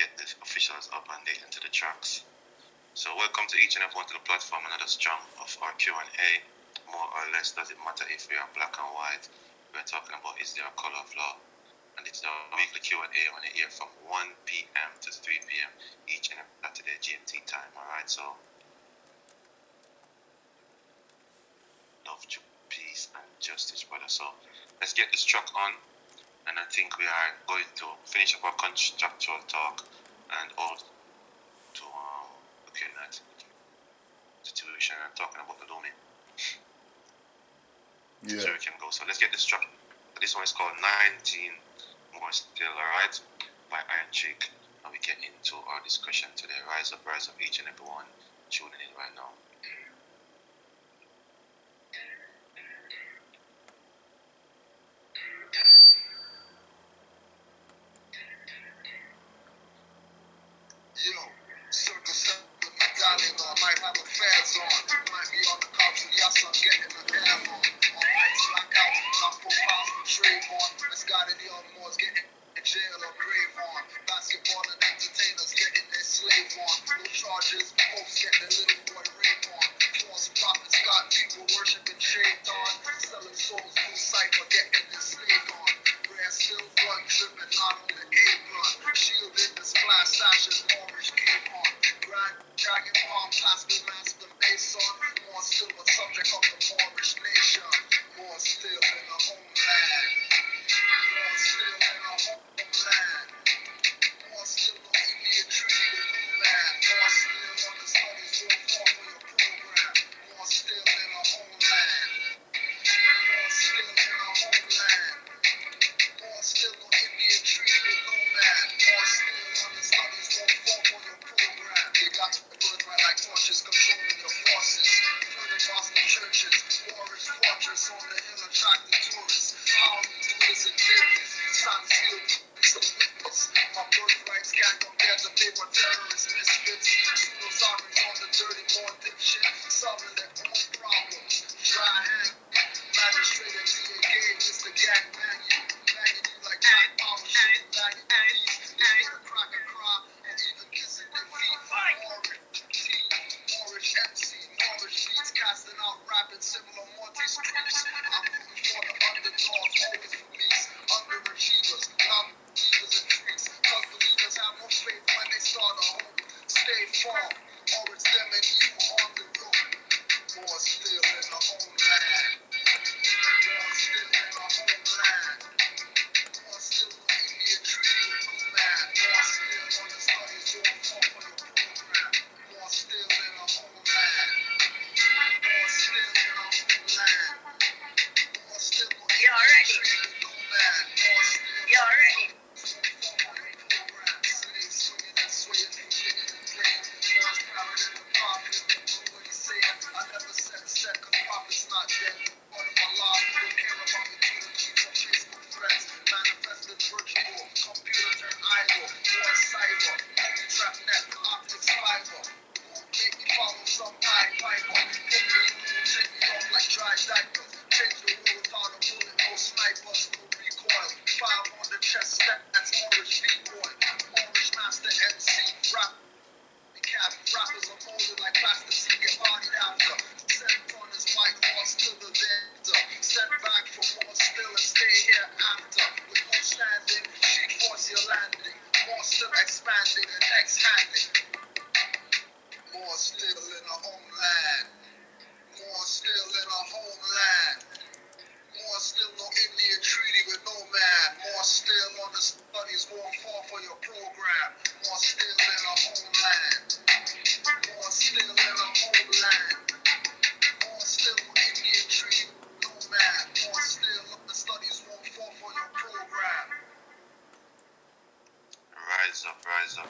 get the officials up and they enter the tracks. So welcome to each and every one to the platform. Another strong of our Q&A. More or less, does it matter if we are black and white? We're talking about is there a color of law? And it's our weekly Q&A on the air from 1 p.m. to 3 p.m. each and every Saturday GMT time. Alright, so love, peace, and justice, brother. So let's get this track on. And I think we are going to finish up our contractual talk and also to looking at situation and talking about the domain. Yeah. So we can go. So let's get this track. This one is called 19 More Still, alright, by Iron Cheek. And we get into our discussion today. Rise up, each and every one tuning in right now.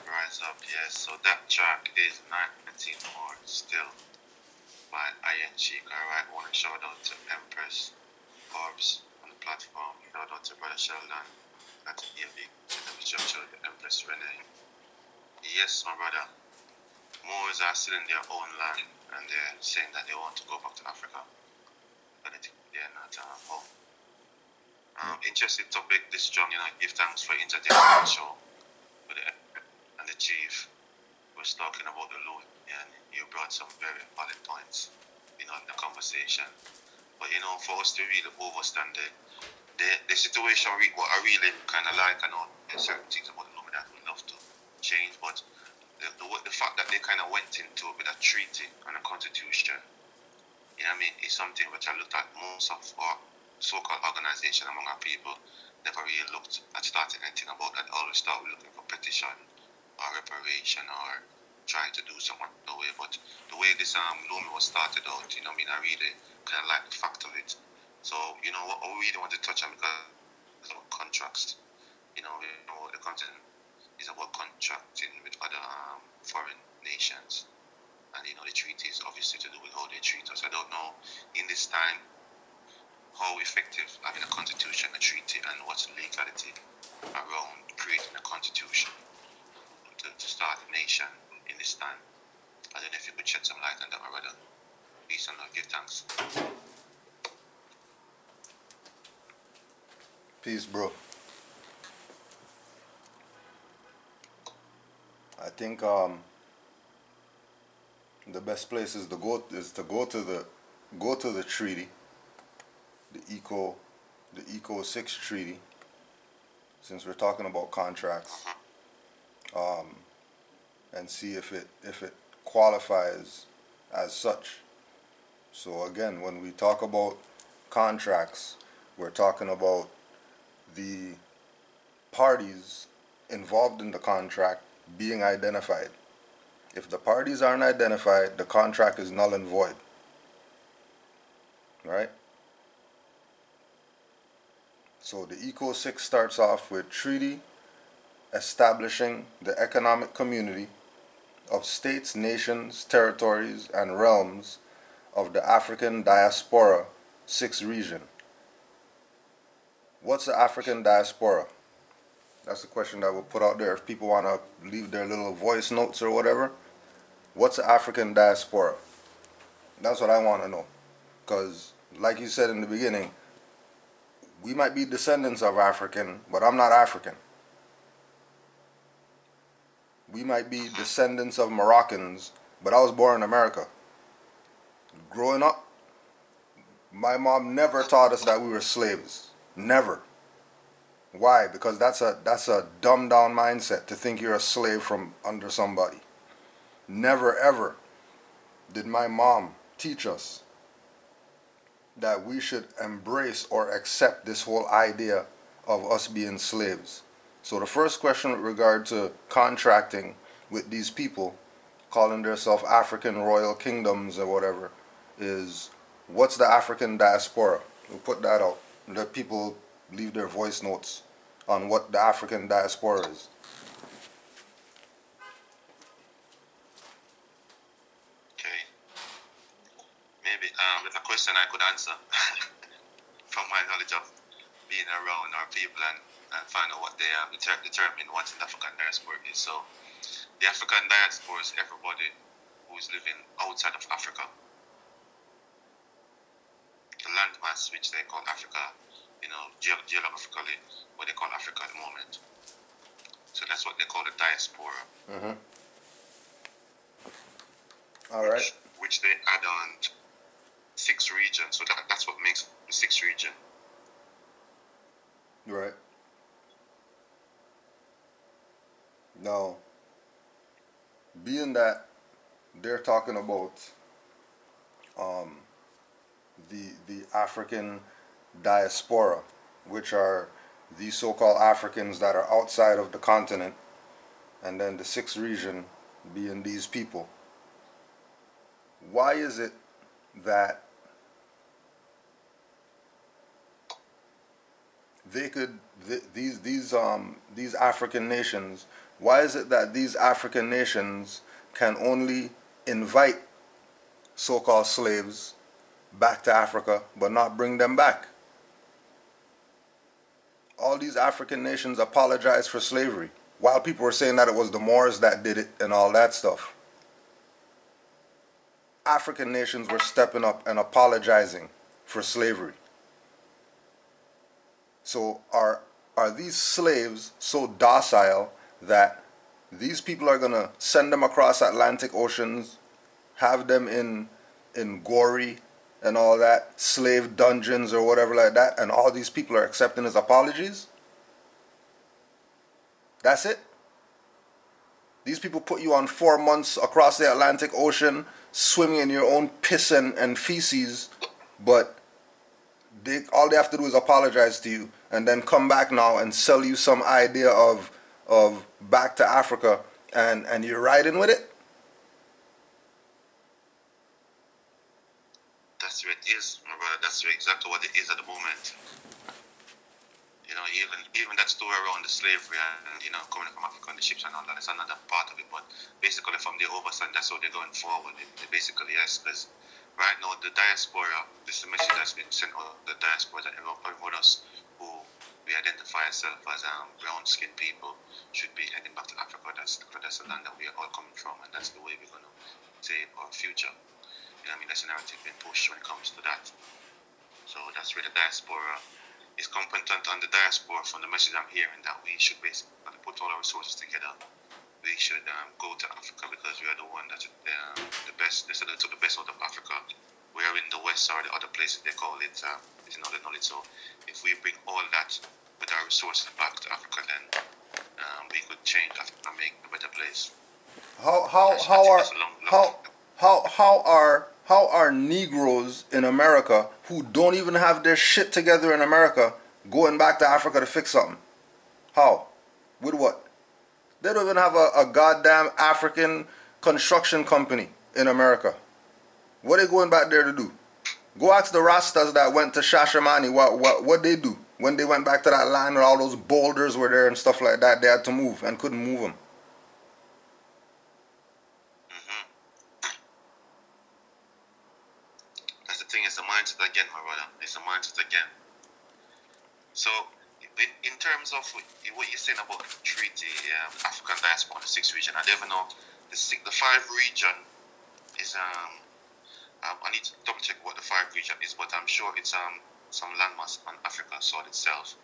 Rise up, yes. So that track is 19 More Still by Iron Cheek. Alright, I want to shout out to Empress Orbs on the platform. Shout out to Brother Sheldon. That's a big structure, the Empress Renee. Yes, my brother. Moors are still in their own land and they're saying that they want to go back to Africa. But I think they're not home. Interesting topic, this strong, give thanks for entertainment show. And and the chief was talking about the loan, and you brought some very valid points, in the conversation. But for us to really understand the situation, what I really kind of like, I know there's certain things about the loan that we'd love to change, but the fact that they kind of went into it with a treaty and a constitution, is something which I looked at most of our so-called organization among our people never really looked at starting anything about that. Always start with looking for petition or reparation or trying to do something the way. But the way this Lumi was started out, I really kind of like the fact of it. So, what I really want to touch on, because of contracts, the content is about contracting with other foreign nations. And, the treaties obviously to do with how they treat us. I don't know in this time how effective having a constitution, a treaty, and what's the legality around creating a constitution to start a nation in this time. I don't know if you could shed some light on that, my brother. Peace and love. Give thanks. Peace, bro. I think the best place is to go to the treaty, the Eco 6 treaty, since we're talking about contracts, and see if it qualifies as such. So again, when we talk about contracts, we're talking about the parties involved in the contract being identified. If the parties aren't identified, the contract is null and void. Right? So the Eco 6 starts off with treaty establishing the economic community of states, nations, territories, and realms of the African Diaspora 6 region. What's the African Diaspora? That's the question that we'll put out there if people want to leave their little voice notes or whatever. What's the African Diaspora? That's what I want to know. Because, like you said in the beginning, we might be descendants of African, but I'm not African. We might be descendants of Moroccans, but I was born in America. Growing up, my mom never taught us that we were slaves. Never. Why? Because that's a dumbed down mindset to think you're a slave from under somebody. Never ever did my mom teach us that we should embrace or accept this whole idea of us being slaves. So the first question with regard to contracting with these people, calling themselves African royal kingdoms or whatever, is what's the African diaspora? We'll put that out. Let people leave their voice notes on what the African diaspora is. Okay. Maybe with a question I could answer from my knowledge of being around our people and find out what they determine what an African diaspora is. So the African diaspora is everybody who is living outside of Africa. The landmass which they call Africa, geographically what they call Africa at the moment. So that's what they call the diaspora. Mm-hmm. All right. Which they add on 6 regions. So that's what makes the 6th region. Right. Now, being that they're talking about the African diaspora, which are the so-called Africans that are outside of the continent, and then the 6th region being these people, why is it that they could these African nations, why is it that these African nations can only invite so-called slaves back to Africa but not bring them back? All these African nations apologize for slavery, while people were saying that it was the Moors that did it and all that stuff. African nations were stepping up and apologizing for slavery. So are these slaves so docile that These people are gonna send them across Atlantic oceans, have them in gory and all that, slave dungeons or whatever like that, and all these people are accepting his apologies. That's it. These people put you on 4 months across the Atlantic Ocean, swimming in your own piss and feces, but all they have to do is apologize to you and then come back now and sell you some idea of back to Africa, and you're riding with it. That's where it is, my brother. That's exactly what it is at the moment. You know, even that story around the slavery and, you know, coming from Africa on the ships and all that is another part of it. But basically, from the oversight, that's how they're going forward. It basically, yes, because right now the diaspora, this is a message that's been sent out to the diaspora that everyone us who we identify ourselves as brown-skinned people should be heading back to Africa. That's the land that we are all coming from, and that's the way we're going to save our future. You know what I mean? That's a narrative being pushed when it comes to that. So that's where the diaspora is competent on the diaspora from the message I'm hearing, that we should basically put all our resources together. We should go to Africa because we are the one that's the best. They said they took the best out of Africa. We are in the West or the other places they call it, it's not the knowledge. So if we bring all that with our resources back to Africa, then we could change Africa and make a better place. How are Negroes in America who don't even have their shit together in America going back to Africa to fix something? How? With what? They don't even have a goddamn African construction company in America. What are they going back there to do? Go ask the Rastas that went to Shashamani what they do when they went back to that land where all those boulders were there and stuff like that. They had to move and couldn't move them. That's the thing. It's a mindset again, my brother. It's a mindset again. So, in terms of what you're saying about the treaty, African diaspora, the 6th region, I never know the 5 region is I need to double check what the 5 region is, but I'm sure it's some landmass on Africa soil itself,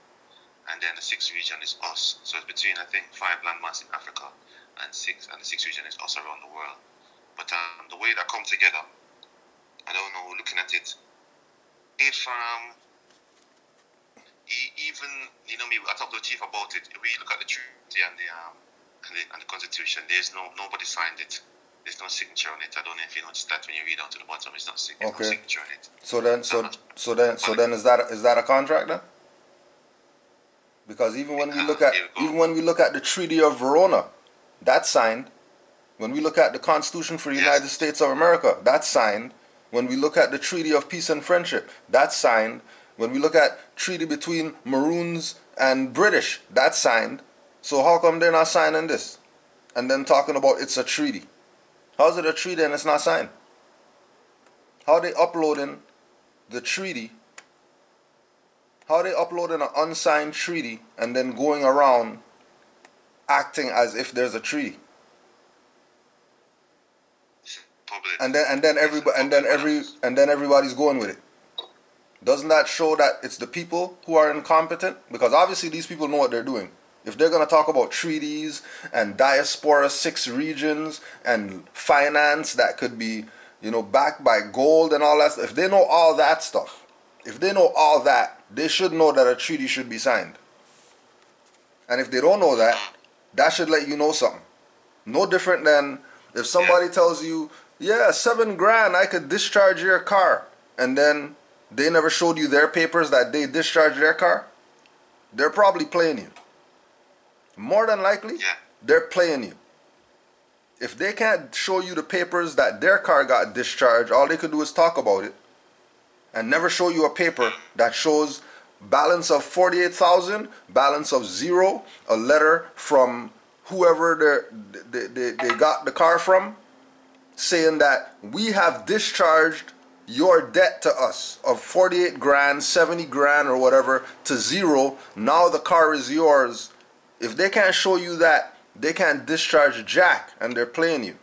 and then the 6th region is us. So it's between, I think, 5 landmass in Africa and the 6th region is us around the world. But the way that come together, I don't know. Looking at it, if even, you know me, I talked to the chief about it. We look at the treaty and the Constitution. There's nobody signed it. There's no signature on it. I don't know if you noticed that when you read down to the bottom. It's not no signature on it. So then is that a contract then? Because even when we look at the Treaty of Verona, that's signed. When we look at the Constitution for the United States of America, that's signed. When we look at the Treaty of Peace and Friendship, that's signed. When we look at treaty between Maroons and British, that's signed. So how come they're not signing this? And then talking about it's a treaty. How is it a treaty and it's not signed? How are they uploading the treaty? How are they uploading an unsigned treaty and then going around acting as if there's a treaty? And then everybody's going with it. Doesn't that show that it's the people who are incompetent? Because obviously these people know what they're doing. If they're going to talk about treaties and diaspora 6 regions and finance that could be, backed by gold and all that stuff, if they know all that stuff, they should know that a treaty should be signed. And if they don't know that, that should let you know something. No different than if somebody tells you, yeah, $7,000 I could discharge your car, and then they never showed you their papers that they discharged their car. They're probably playing you. More than likely, they're playing you. If they can't show you the papers that their car got discharged, all they could do is talk about it and never show you a paper that shows balance of 48,000, balance of 0, a letter from whoever they got the car from saying that we have discharged your debt to us of 48 grand, 70 grand or whatever to 0. Now the car is yours. If they can't show you that, they can't discharge jack, and they're playing you.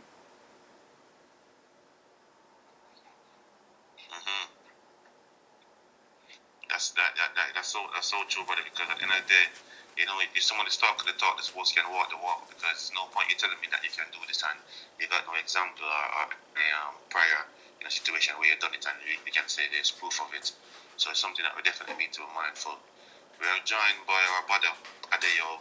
That's so true, brother. Because at the end of the day, You know, if someone is talking the talk, the sports can walk the walk, because there's no point you telling me that you can do this and you got no example or prior situation where you've done it and we can say there's proof of it. So it's something that we definitely need to be mindful. We are joined by our brother Adeyo,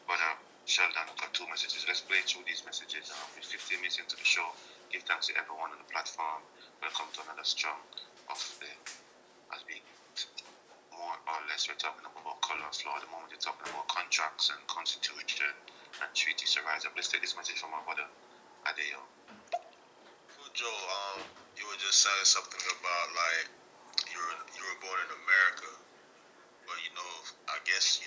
brother Sheldon, got 2 messages. Let's play through these messages. With 15 minutes into the show, give thanks to everyone on the platform. Welcome to another strong of the, as we more or less we're talking about color of law. At the moment we're talking about contracts and constitution and treaties to rise up. Let's take this message from our brother Adeyo. Joe, you were just saying something about like you were born in America, but I guess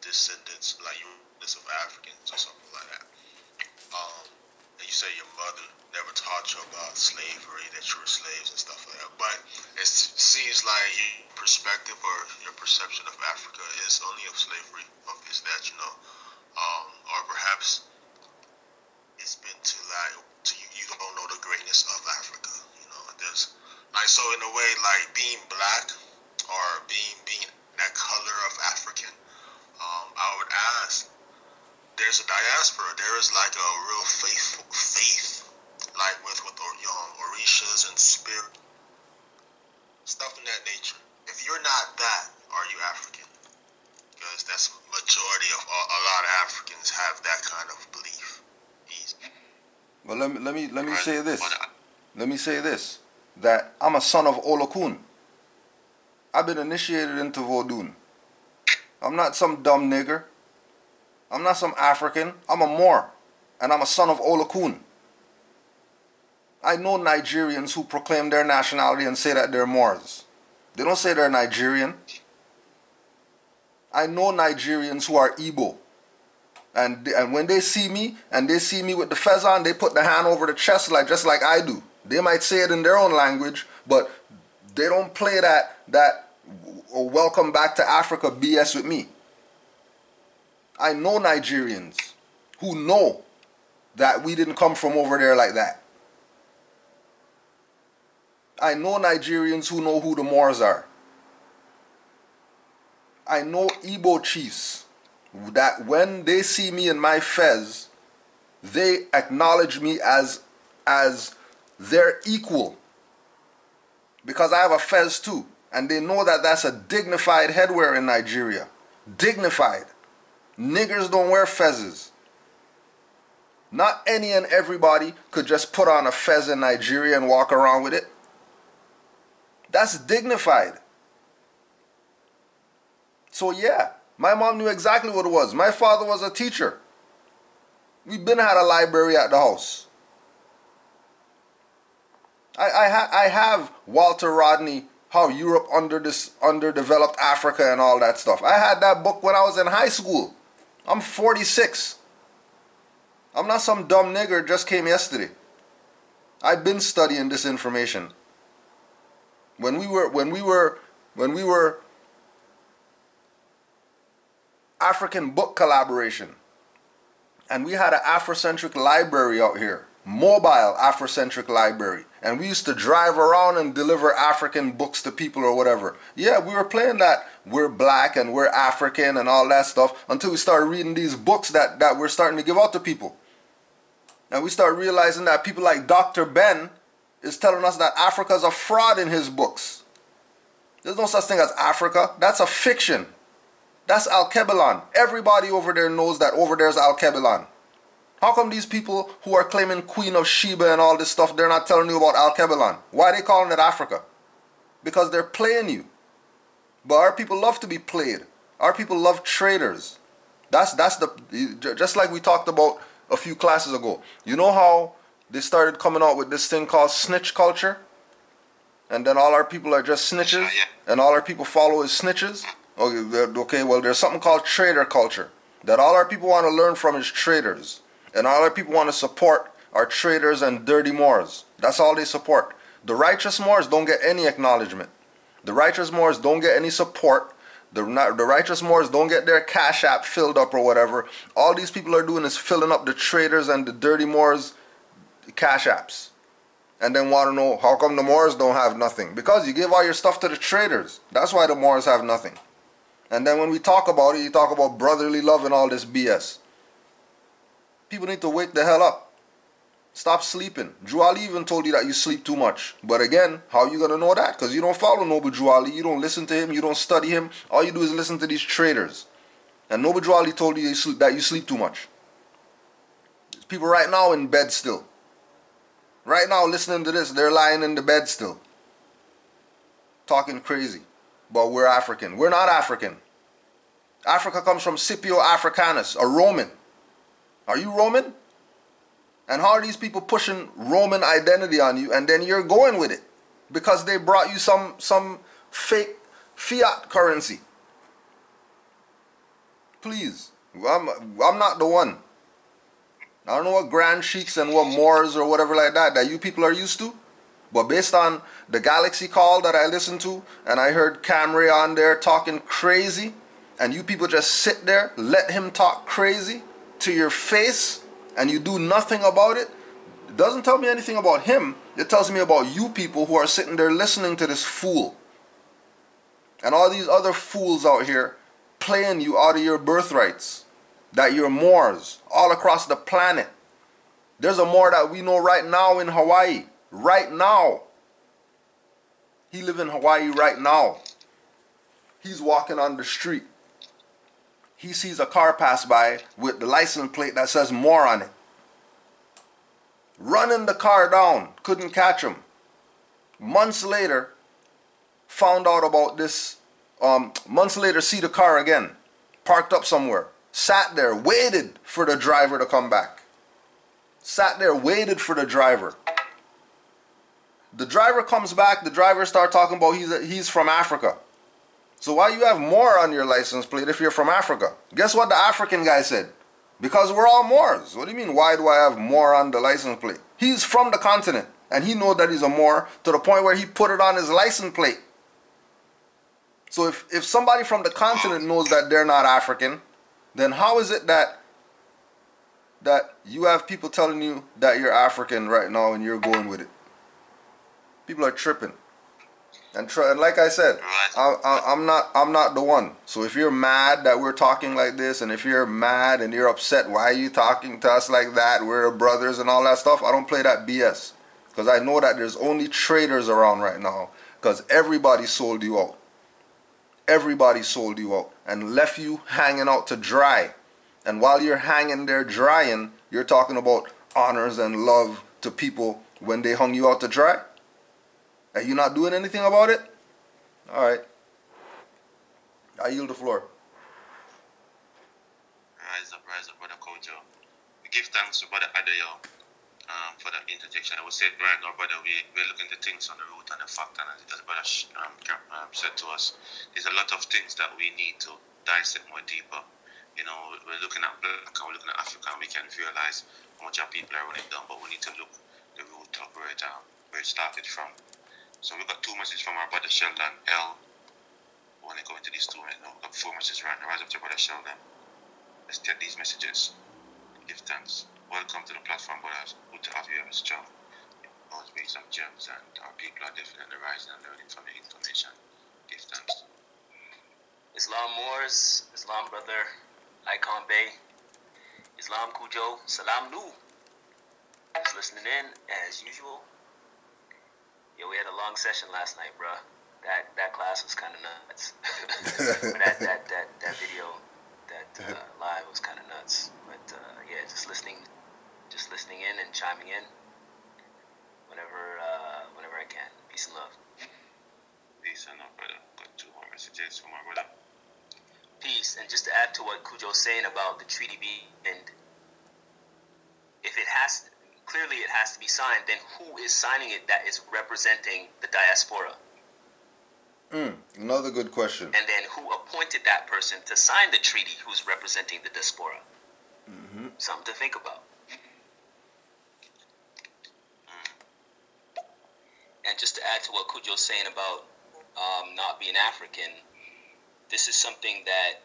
descendants like you of Africans or something like that. And you say your mother never taught you about slavery, that you were slaves and stuff like that. But it seems like your perspective or your perception of Africa is only of slavery. Is that or perhaps it's been too like you don't know the greatness of Africa. There's like, so in a way, like being black or being that color of African, I would ask, there's a diaspora, there is like a real faith like with orishas and spirit stuff in that nature. If you're not that, are you African? Because that's majority of a lot of Africans have that kind of belief. Well, let me say this. Let me say this. That I'm a son of Olokun. I've been initiated into Vodun. I'm not some dumb nigger. I'm not some African. I'm a Moor. And I'm a son of Olokun. I know Nigerians who proclaim their nationality and say that they're Moors. They don't say they're Nigerian. I know Nigerians who are Igbo. And when they see me, and they see me with the fez on, they put the hand over the chest just like I do. They might say it in their own language, but they don't play that welcome back to Africa BS with me. I know Nigerians who know that we didn't come from over there like that. I know Nigerians who know who the Moors are. I know Igbo chiefs that when they see me in my fez, they acknowledge me as their equal. Because I have a fez too. And they know that that's a dignified headwear in Nigeria. Dignified. Niggers don't wear fezzes. Not any and everybody could just put on a fez in Nigeria and walk around with it. That's dignified. So yeah, my mom knew exactly what it was. My father was a teacher. We've been had a library at the house. I have Walter Rodney, How Europe Underdeveloped Africa and all that stuff. I had that book when I was in high school. I'm 46. I'm not some dumb nigger just came yesterday. I've been studying this information. When we were African book collaboration, and we had an Afrocentric library out here, mobile Afrocentric library, and we used to drive around and deliver African books to people or whatever. Yeah, we were playing that we're black and we're African and all that stuff until we started reading these books that we're starting to give out to people. And we start realizing that people like Dr. Ben is telling us that Africa is a fraud in his books. There's no such thing as Africa. That's a fiction. That's Al-Kebelan. Everybody over there knows that over there's Al-Kebelan. How come these people who are claiming Queen of Sheba and all this stuff, they're not telling you about Al-Kebelan? Why are they calling it Africa? Because they're playing you. But our people love to be played. Our people love traders. That's just like we talked about a few classes ago. You know how they started coming out with this thing called snitch culture? And then all our people are just snitches? And all our people follow as snitches? Okay, well, there's something called trader culture. That all our people want to learn from is traders. And all our people want to support are traders and dirty Moors. That's all they support. The righteous Moors don't get any acknowledgement. The righteous Moors don't get any support. The righteous Moors don't get their cash app filled up or whatever. All these people are doing is filling up the traders and the dirty Moors' cash apps. And then want to know, how come the Moors don't have nothing? Because you give all your stuff to the traders. That's why the Moors have nothing. And then when we talk about it, you talk about brotherly love and all this BS. People need to wake the hell up. Stop sleeping. Drew Ali even told you that you sleep too much. But again, how are you going to know that? Because you don't follow Noble Drew Ali. You don't listen to him. You don't study him. All you do is listen to these traders. And Noble Drew Ali told you that you sleep too much. There's people right now in bed still. Right now listening to this, they're lying in the bed still. Talking crazy. But we're African. We're not African. Africa comes from Scipio Africanus, a Roman. Are you Roman? And how are these people pushing Roman identity on you and then you're going with it? Because they brought you some fake fiat currency. Please. I'm not the one. I don't know what Grand Sheiks and what Moors or whatever like that you people are used to. But based on the Galaxy call that I listened to, and I heard Camry on there talking crazy, and you people just sit there, let him talk crazy to your face, and you do nothing about it, it doesn't tell me anything about him. It tells me about you people who are sitting there listening to this fool. And all these other fools out here playing you out of your birthrights. That you're Moors all across the planet. There's a Moor that we know right now in Hawaii. Right now. He lives in Hawaii right now. He's walking on the street. He sees a car pass by with the license plate that says Moor on it. Running the car down. Couldn't catch him. Months later, found out about this. Months later, see the car again. Parked up somewhere. Sat there, waited for the driver to come back. Sat there, waited for the driver. The driver comes back, the driver starts talking about he's from Africa. So why you have Moor on your license plate if you're from Africa? Guess what the African guy said? Because we're all Moors. What do you mean, why do I have Moor on the license plate? He's from the continent, and he knows that he's a Moor to the point where he put it on his license plate. So if somebody from the continent knows that they're not African, then how is it that you have people telling you that you're African right now and you're going with it? People are tripping. And like I said, I'm not the one. So if you're mad that we're talking like this, and if you're mad and you're upset, why are you talking to us like that? We're brothers and all that stuff. I don't play that BS. Because I know that there's only traders around right now. Because everybody sold you out. Everybody sold you out and left you hanging out to dry. And while you're hanging there drying, you're talking about honors and love to people when they hung you out to dry? Are you not doing anything about it? Alright. I yield the floor. Rise up, Brother Kojo. We give thanks to Brother Adeyo for the interjection. I would say right now, brother, we're looking at things on the root and the fact, and as Brother said to us, there's a lot of things that we need to dissect more deeper. You know, we're looking at Black and we're looking at Africa, and we can realize how much our people are running down, but we need to look the root of where it started from. So we've got 2 messages from our Brother Sheldon L. We want to go into these 2 minutes now. We've got 4 messages right now. Rise up to Brother Sheldon. Let's take these messages. Give thanks. Welcome to the platform, brothers. Good to have you here, Mr. John. Always bring some gems, and our people are definitely rising and learning from the information. Give thanks. Islam Moors, Islam brother, Ikon Bay, Islam Kujo, Salam Nu. Just listening in as usual. Yeah, we had a long session last night, bruh. That class was kind of nuts. that video, live was kind of nuts. But yeah, just listening in and chiming in whenever I can. Peace and love. Peace and love, brother. Got 2 more messages from our brother. Peace. And just to add to what Kujo's saying about the treaty being, and if it has to be signed, then who is signing it that is representing the diaspora? Another good question. And then who appointed that person to sign the treaty who's representing the diaspora? Mm-hmm. Something to think about. And just to add to what Kujo's saying about not being African, this is something that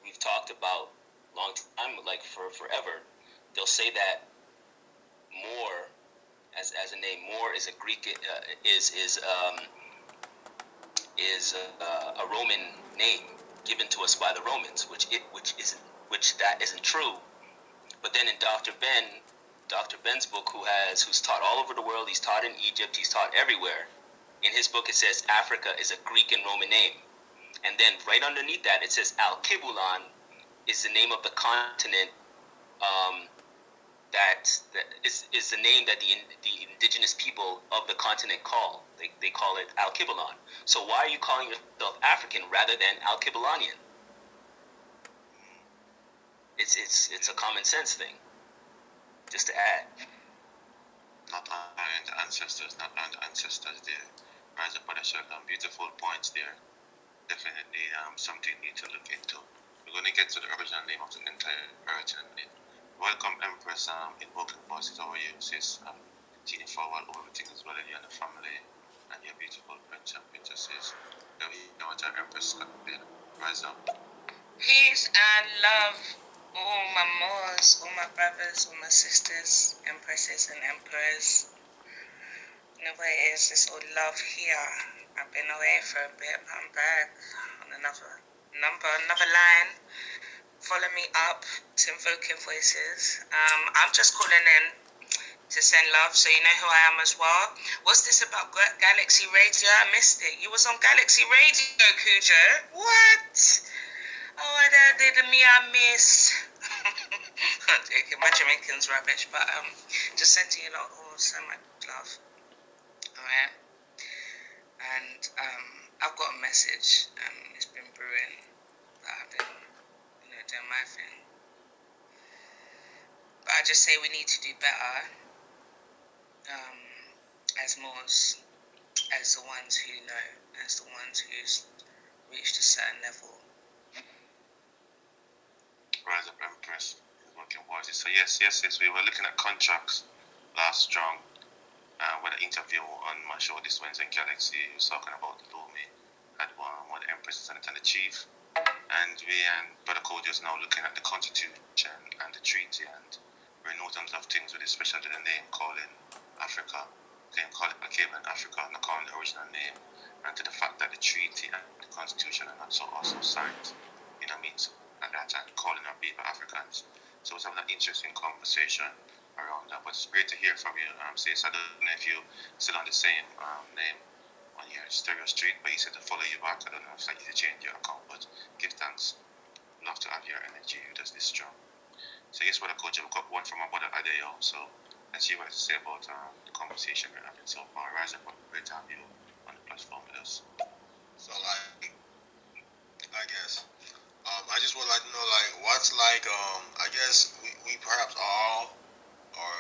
we've talked about long time, for forever. They'll say that Moor, as a name, Moor is a Greek, is a Roman name, given to us by the Romans, which that isn't true. But then in Dr. Ben's book, who's taught all over the world, he's taught in Egypt, he's taught everywhere. In his book, it says Africa is a Greek and Roman name, and then right underneath that, it says Al-Kibulan is the name of the continent. That is the name that the indigenous people of the continent call. They call it Al-Kibulan. So why are you calling yourself African rather than Al-Kibulanian? It's a common sense thing. Just to add. Not honoring the ancestors, not honoring the ancestors there. Rise up, Brother Sheldon. Beautiful points there. Definitely something you need to look into. We're going to get to the original name of the entire original name. Welcome, Empress, invoking voices over you, sis. Teeny forward over everything as well, and you and the family, and your beautiful prince and princesses. You know what our Empress got there. Rise up. Peace and love, all my Moors, all my brothers, all my sisters, empresses and emperors. You know what it is, it's all love here. I've been away for a bit, but I'm back on another line. Follow me up to Invoking Voices. I'm just calling in to send love, so you know who I am as well. What's this about Galaxy Radio? I missed it. You was on Galaxy Radio, Cujo. What? Oh, I did me, I miss. I'm joking. My Jamaican's rubbish, but just sending you lot all so much love. Alright? And I've got a message. It's been brewing that I've been doing my thing. But I just say we need to do better as Moors, as the ones who know, as the ones who's reached a certain level. Rise up, Empress, working voices. So yes, we were looking at contracts last strong. When I interview on my show this Wednesday in Galaxy, he was talking about the Lumi, had one the Empress and the Chief. And we and Brother Cody is now looking at the Constitution and the Treaty, and we're in terms of things with especially the name calling Africa, calling Africa, not calling the original name, and to the fact that the Treaty and the Constitution are not so also signed, means at that time, calling our people Africans. So it's having an interesting conversation around that, but it's great to hear from you, sis. I don't know if you're still on the same name on your stereo street, but he said to follow you back. I don't know if you change your account, but give thanks. Love to have your energy. You does this strong. So yes, Brother Coach, we've got one from our brother Adeo. So let's see what to say about the conversation we're having so far. Rise up, great to have you on the platform with us. So I guess I just would like to know what's I guess we perhaps all, or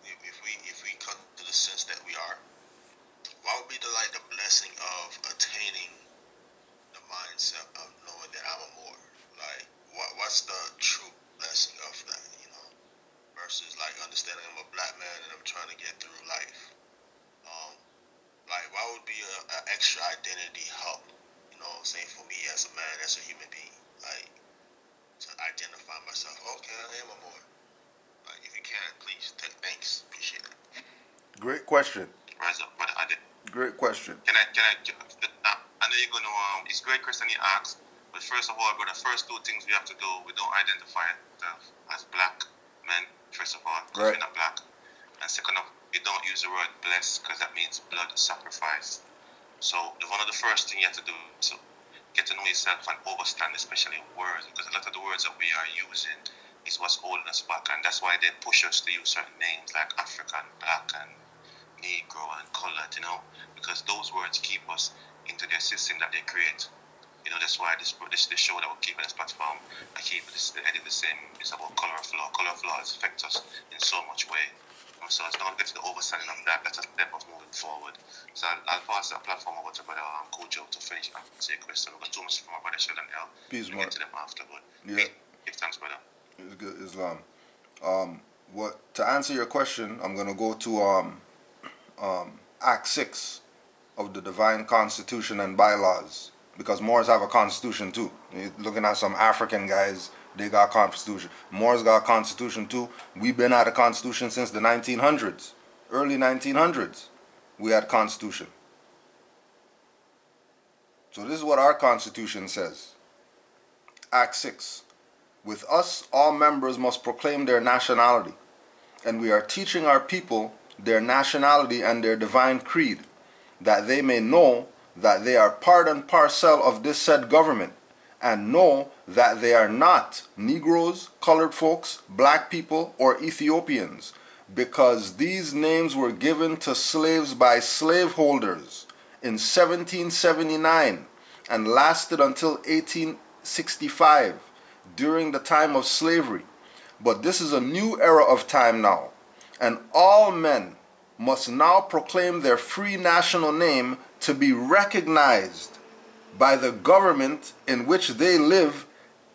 if we come to the sense that we are, what would be the blessing of attaining the mindset of knowing that I'm a Moor? What's the true blessing of that, versus understanding I'm a black man and I'm trying to get through life. What would be an extra identity help, say for me as a man, as a human being, to identify myself. Okay, I am a Moor. If you can, please, thanks, appreciate it. Great question. Rise up, Brother Adeo. Great question. I know you're going to, it's a great question you asked, but first of all, the first two things we have to do, we don't identify ourselves as black men, first of all, because we're not black. And second of all, we don't use the word blessed, because that means blood sacrifice. So one of the first things you have to do is to get to know yourself and understand, especially words, because a lot of the words that we are using is what's holding us back, and that's why they push us to use certain names like African, black, and Negro, and colored, because those words keep us into their system that they create. That's why this show that we're keeping this platform, I keep the edit the same. It's about color of law. Color of law affects us in so much way. So as long as we get to the understanding of that, that's a step of moving forward. So I'll pass that platform over to Brother Kojo to finish and answer your question. We've got two minutes from our Brother Sheldon L. Peace, we'll get to them afterward. Yeah. Give thanks, brother. It's good, Islam. To answer your question, I'm gonna go to Act 6 of the Divine Constitution and Bylaws, because Moors have a constitution too. You're looking at some African guys, they got a constitution. Moors got a constitution too. We've been at a constitution since the 1900s, early 1900s. We had constitution. So this is what our constitution says. Act 6. With us, all members must proclaim their nationality, and we are teaching our people their nationality and their divine creed, that they may know that they are part and parcel of this said government, and know that they are not Negroes, colored folks, black people, or Ethiopians, because these names were given to slaves by slaveholders in 1779 and lasted until 1865 during the time of slavery. But this is a new era of time now, and all men must now proclaim their free national name to be recognized by the government in which they live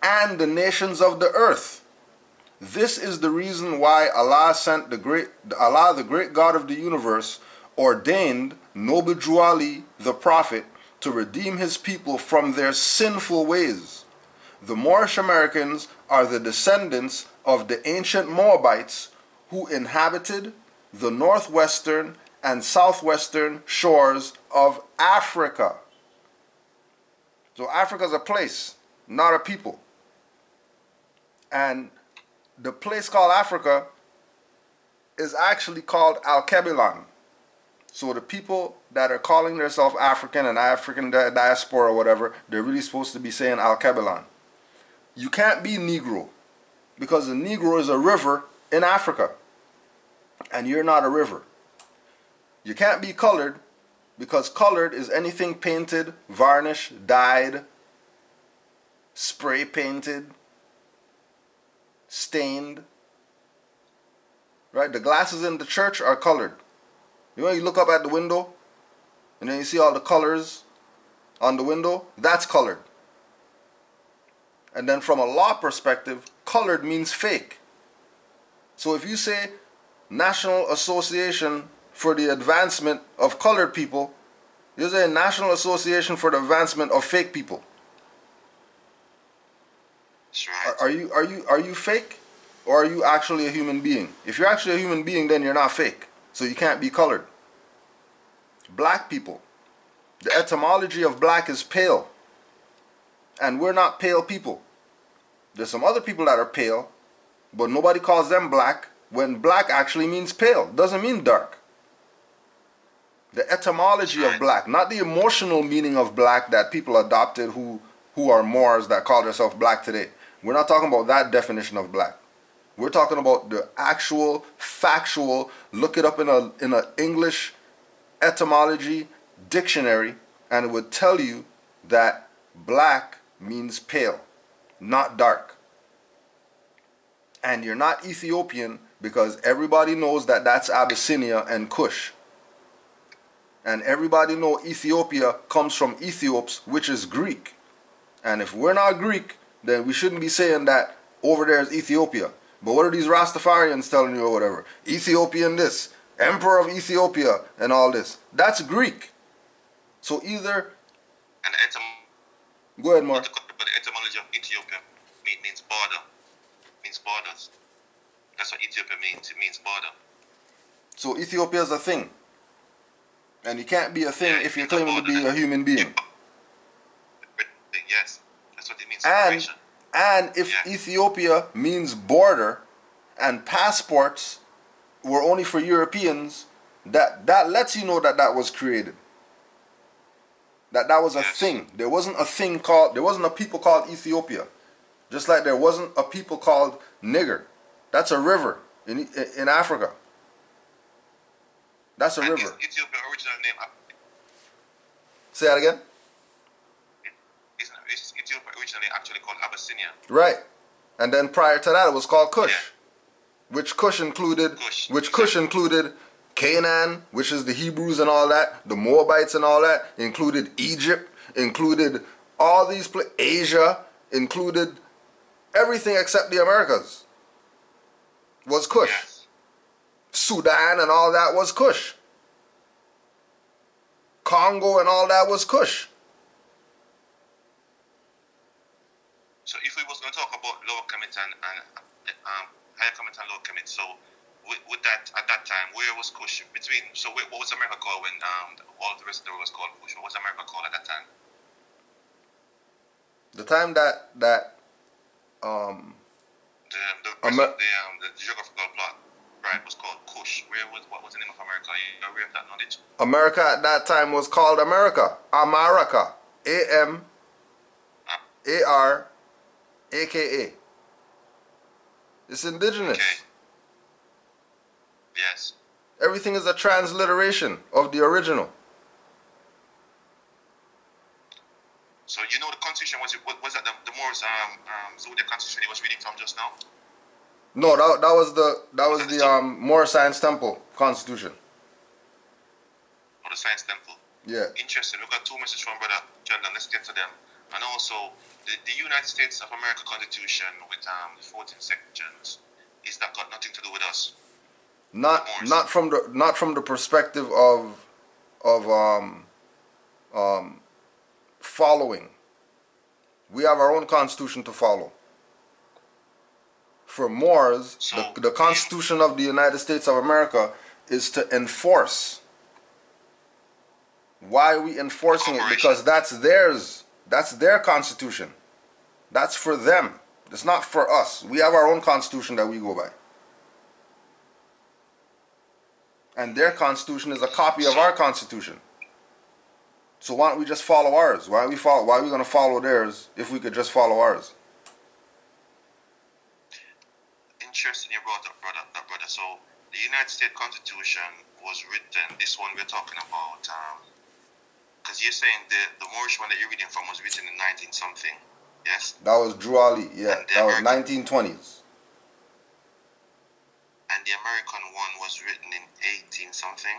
and the nations of the earth. This is the reason why Allah sent the great God of the universe, ordained Noble Juali the Prophet to redeem his people from their sinful ways. The Moorish Americans are the descendants of the ancient Moabites who inhabited the northwestern and southwestern shores of Africa. So Africa is a place, not a people. And the place called Africa is actually called Al-Kebilan. So the people that are calling themselves African and African diaspora or whatever, they're really supposed to be saying Al-Kebilan. You can't be Negro, because the Negro is a river in Africa, and you're not a river. You can't be colored, because colored is anything painted, varnished, dyed, spray painted, stained. Right? The glasses in the church are colored. You know, you look up at the window and then you see all the colors on the window. That's colored. And then from a law perspective, colored means fake. So if you say National Association for the Advancement of Colored People, you're saying National Association for the Advancement of Fake People. Are you fake, or are you actually a human being? If you're actually a human being, then you're not fake. So you can't be colored. Black people. The etymology of black is pale. And we're not pale people. There's some other people that are pale, but nobody calls them black, when black actually means pale. Doesn't mean dark. The etymology of black, not the emotional meaning of black that people adopted who are Moors that call themselves black today. We're not talking about that definition of black. We're talking about the actual, factual, look it up in a English etymology dictionary, and it would tell you that black means pale, not dark. And you're not Ethiopian, because everybody knows that that's Abyssinia and Kush. And everybody knows Ethiopia comes from Ethiops, which is Greek. And if we're not Greek, then we shouldn't be saying that over there is Ethiopia. But what are these Rastafarians telling you or whatever? Ethiopian this, Emperor of Ethiopia, and all this. That's Greek. So either... And go ahead, Mark. But the etymology of Ethiopia means border. Means borders. That's what Ethiopia means. It means border. So Ethiopia is a thing. And you can't be a thing if you're claiming to be a human being. Yes. That's what it means. And if Ethiopia means border, and passports were only for Europeans, that lets you know that that was created. That was a thing. There wasn't a people called Ethiopia. Just like there wasn't a people called nigger. That's a river in Africa. That's a river. Ethiopia original name. Say that again? Is Ethiopia originally actually called Abyssinia? Right. And then prior to that it was called Kush. Yeah. Which Kush included Canaan, which is the Hebrews and all that, the Moabites and all that, included Egypt, included all these places, Asia, included everything except the Americas. Was Kush. Yes. Sudan and all that was Kush. Congo and all that was Kush. So if we was going to talk about Lower Kemet and Higher Kemet and Lower Kemet, so with that at that time, where was Kush? What was America called when all the rest of the world was called Kush? What was America called at that time? The time that The rest Amer- of the geographical plot, right, was called Kush. What was the name of America? You aware of that knowledge? America at that time was called America. America. Amerika. It's indigenous. Okay. Yes. Everything is a transliteration of the original. So you know the Constitution was that the Moors Zodiac Constitution he was reading from just now? No, that was the Moor Science Temple Constitution. Or the Science Temple? Yeah. Interesting. We've got two messages from Brother Sheldon. Let's get to them. And also, the United States of America Constitution with the 14 sections, is that got nothing to do with us? Not from the perspective of following. We have our own constitution to follow. For Moors, So, the Constitution of the United States of America is to enforce. Why are we enforcing it? Because that's theirs. That's their constitution. That's for them. It's not for us. We have our own constitution that we go by. And their constitution is a copy of our constitution. So why don't we just follow ours? Why are we going to follow theirs if we could just follow ours? Interesting you brought up, brother. So, the United States Constitution was written, this one we're talking about, because you're saying the Moorish one that you're reading from was written in 19 something, yes? That was Drew Ali, yeah. And the That was American- 1920s. And the American one was written in 18 something.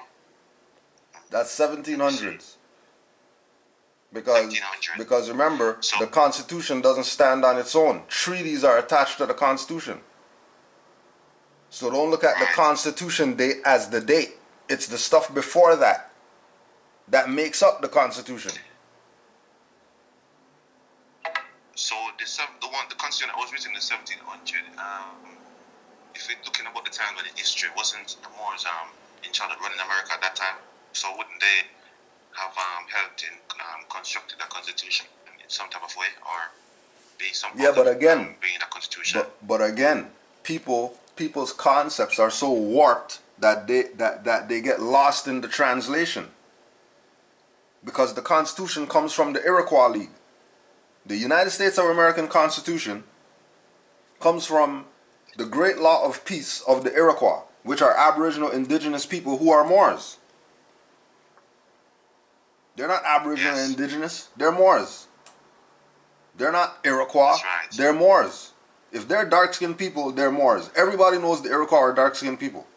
That's 1700s. Because 1700. remember, So- the Constitution doesn't stand on its own. Treaties are attached to the Constitution. So don't look at the Right. Constitution date as the date. It's the stuff before that that makes up the Constitution. So the Constitution that was written in 1700, if we're looking about the time when in history, wasn't the Moors in charge of running America at that time? So wouldn't they have helped in constructing the Constitution in some type of way, or be some Yeah, but again, being a Constitution? but again, people's concepts are so warped that they get lost in the translation. Because the Constitution comes from the Iroquois League. The United States of American Constitution comes from the Great Law of Peace of the Iroquois, which are Aboriginal indigenous people who are Moors. They're not Aboriginal and indigenous, they're Moors. They're not Iroquois, That's right. they're Moors. If they're dark-skinned people, they're Moors. Everybody knows the Iroquois are dark-skinned people.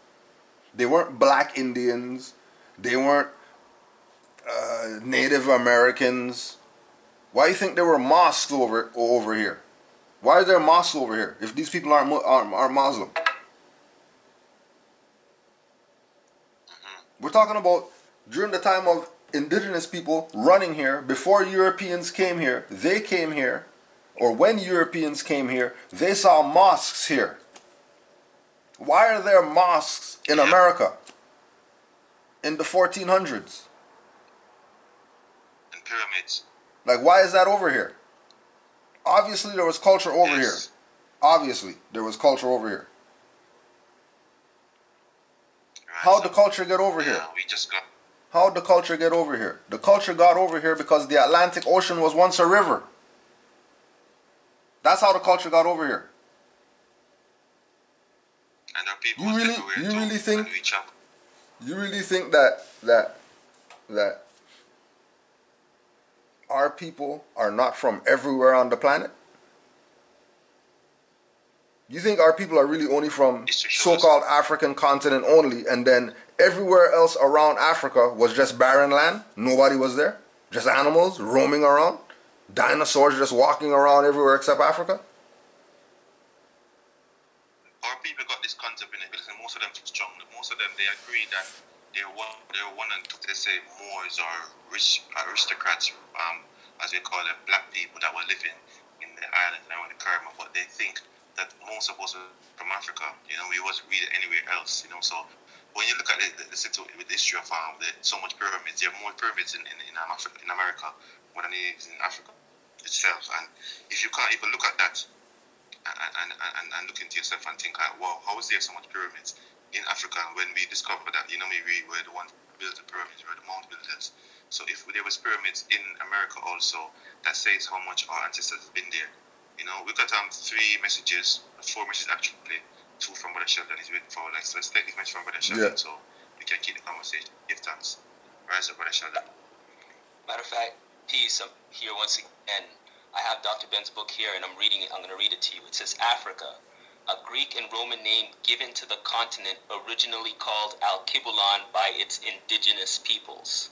They weren't black Indians. They weren't Native Americans. Why do you think there were mosques over here? Why are there mosques over here if these people aren't Muslim? We're talking about during the time of indigenous people running here, before Europeans came here, they came here, or when Europeans came here, they saw mosques here. Why are there mosques in America in the 1400s? And pyramids. Like, why is that over here? Obviously, there was culture over here. Obviously, there was culture over here. Right, How'd the culture get over here? we just got. How'd the culture get over here? The culture got over here because the Atlantic Ocean was once a river. That's how the culture got over here. And there are people You really- everywhere you too, really think- and reach out. You really think that our people are not from everywhere on the planet? You think our people are really only from so-called African continent only, and then everywhere else around Africa was just barren land? Nobody was there? Just animals roaming around? Dinosaurs just walking around everywhere except Africa? Our people got this concept in it because most of them too strong. Most of them, they agree that they're one and two. They say Moors are rich aristocrats, as we call them, black people that were living in the islands and around the Caribbean, but they think that most of us are from Africa. We wasn't really anywhere else. So when you look at the situation with the history of so much pyramids, there are more pyramids in America more than there is in Africa itself. And if you can't even look at that, and look into yourself and think like, wow, how is there so much pyramids in Africa? And when we discovered that, we were the ones who built the pyramids, we were the mound builders. So if there was pyramids in America also, that says how much our ancestors have been there. We got 4 messages actually. 2 from Brother Sheldon is waiting for. So let's take this message from Brother Sheldon so we can keep the conversation. Give thanks. Rise up, Brother Sheldon. Matter of fact, peace. I'm here once again. I have Dr. Ben's book here, and I'm reading it. I'm going to read it to you. It says, Africa, a Greek and Roman name given to the continent originally called Alkebulan by its indigenous peoples.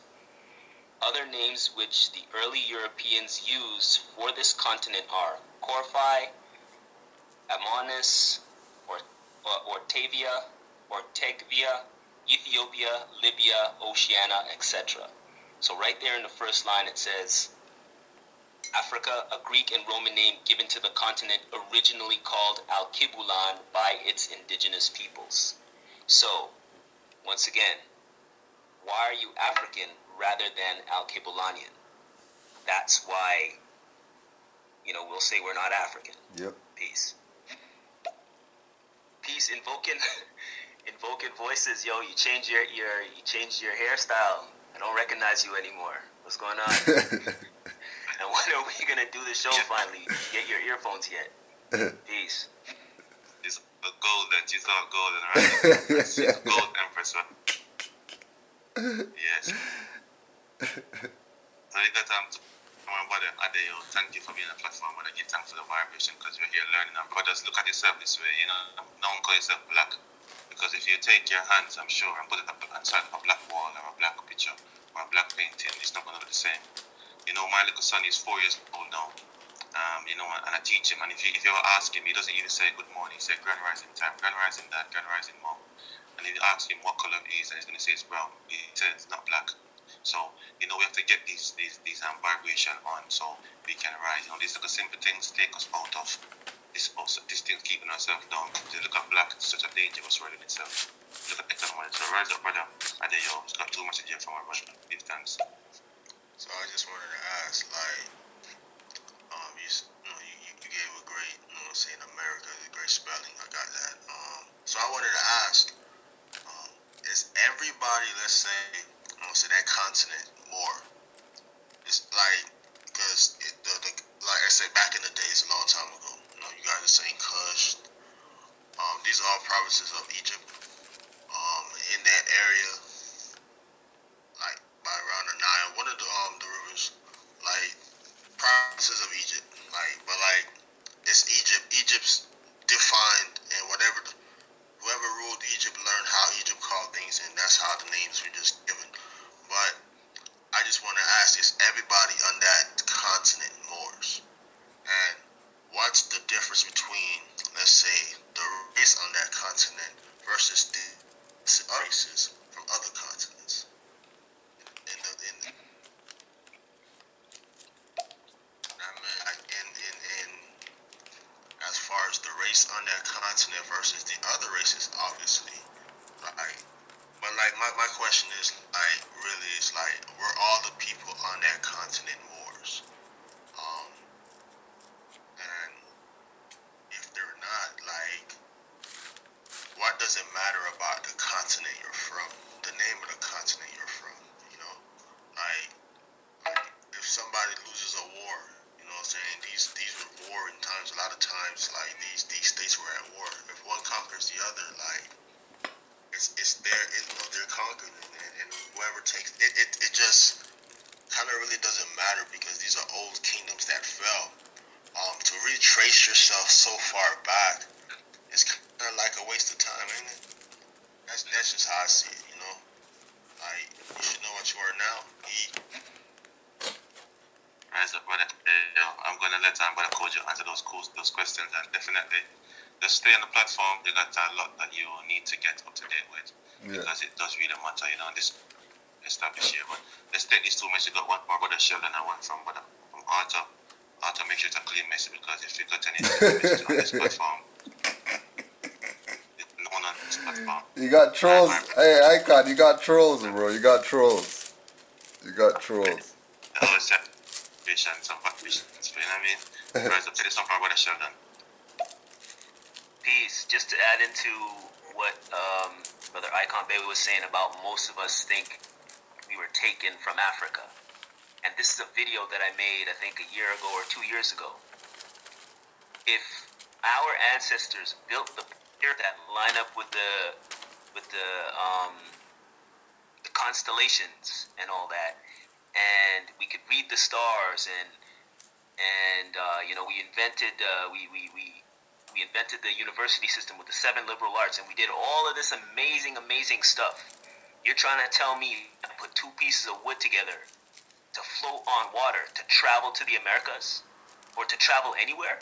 Other names which the early Europeans used for this continent are Corphi, Amonis, Ortavia, Ortegvia, Ethiopia, Libya, Oceania, etc. So right there in the first line it says, Africa, a Greek and Roman name given to the continent originally called Alkebulan by its indigenous peoples. So, once again, why are you African rather than Alkebulanian? That's why, we'll say we're not African. Yep. Peace. Peace, invoking voices. Yo, you changed your hairstyle. I don't recognize you anymore. What's going on? And when are we gonna do the show finally? Get your earphones yet? Peace. She's golden. She's all golden, right? She's a gold empress, right? Yes. So we got to my brother Adeo. Thank you for being on the platform. I give thanks for the vibration because you're here learning. And brothers, look at yourself this way. Don't call yourself black, because if you take your hands, I'm sure, and put it up inside of a black wall or a black picture or a black painting, it's not gonna look the same. My little son is 4 years old now. And I teach him. And if you ever ask him, he doesn't even say good morning. He says grand rising time, grand rising dad, grand rising mom. And if you ask him what color he is, and he's going to say it's brown. He says it's not black. So, we have to get these vibration on so we can rise. These little simple things take us out of this thing keeping ourselves down. If you look at black, it's such a dangerous word in itself. Look at Ikon. So rise up, brother. Adeo. It's got too much again from our brother. Give thanks. So I just wanted to ask, you gave a great, saying America is a great spelling. I got that. So I wanted to ask, is everybody, let's say, that continent more? It's because like I said, back in the days, a long time ago, you guys are saying Kush. These are all provinces of Egypt. In that area, by around the Nile, one of the rivers, provinces of Egypt, but it's Egypt. Egypt's defined, and whoever ruled Egypt learned how Egypt called things, and that's how the names were just given. But I just want to ask, is everybody on that continent Moors? And what's the difference between, let's say, the race on that continent versus the races from other continents? As far as the race on that continent versus the other races, obviously, but my question is really is were all the people on that continent Moors? And if they're not, what does it matter about the continent you're from? The name of the continent you're from, if somebody loses a war, what I'm saying, these were warring times. A lot of times, these states were at war. If one conquers the other, it's they're conquered, and whoever takes it, it just kind of really doesn't matter, because these are old kingdoms that fell. To retrace yourself so far back, it's kind of like a waste of time, ain't it? That's just how I see it, you should know what you are now. Rise up, brother. I'm going to let Brother Kojo answer those questions, and definitely just stay on the platform. You got a lot that you need to get up to date with, because it does really matter, this established here. But let's take these 2 messages. You got one from Brother Sheldon and one from Arthur. Arthur, make sure it's a clean message, because if you got any message on this platform, it's known on this platform. You got trolls. Hey, Ikon, you got trolls, bro. You got trolls. I always say patience and patience. You know what I mean? Rise up to this one from Brother Sheldon. Peace. Just to add into what Brother Ikon Baby was saying about most of us think we were taken from Africa. And this is a video that I made, I think, a year ago or 2 years ago. If our ancestors built the pier that line up with the constellations and all that, and we could read the stars, and we invented we invented the university system with the 7 liberal arts, and we did all of this amazing stuff. You're trying to tell me to put 2 pieces of wood together to float on water, to travel to the Americas, or to travel anywhere?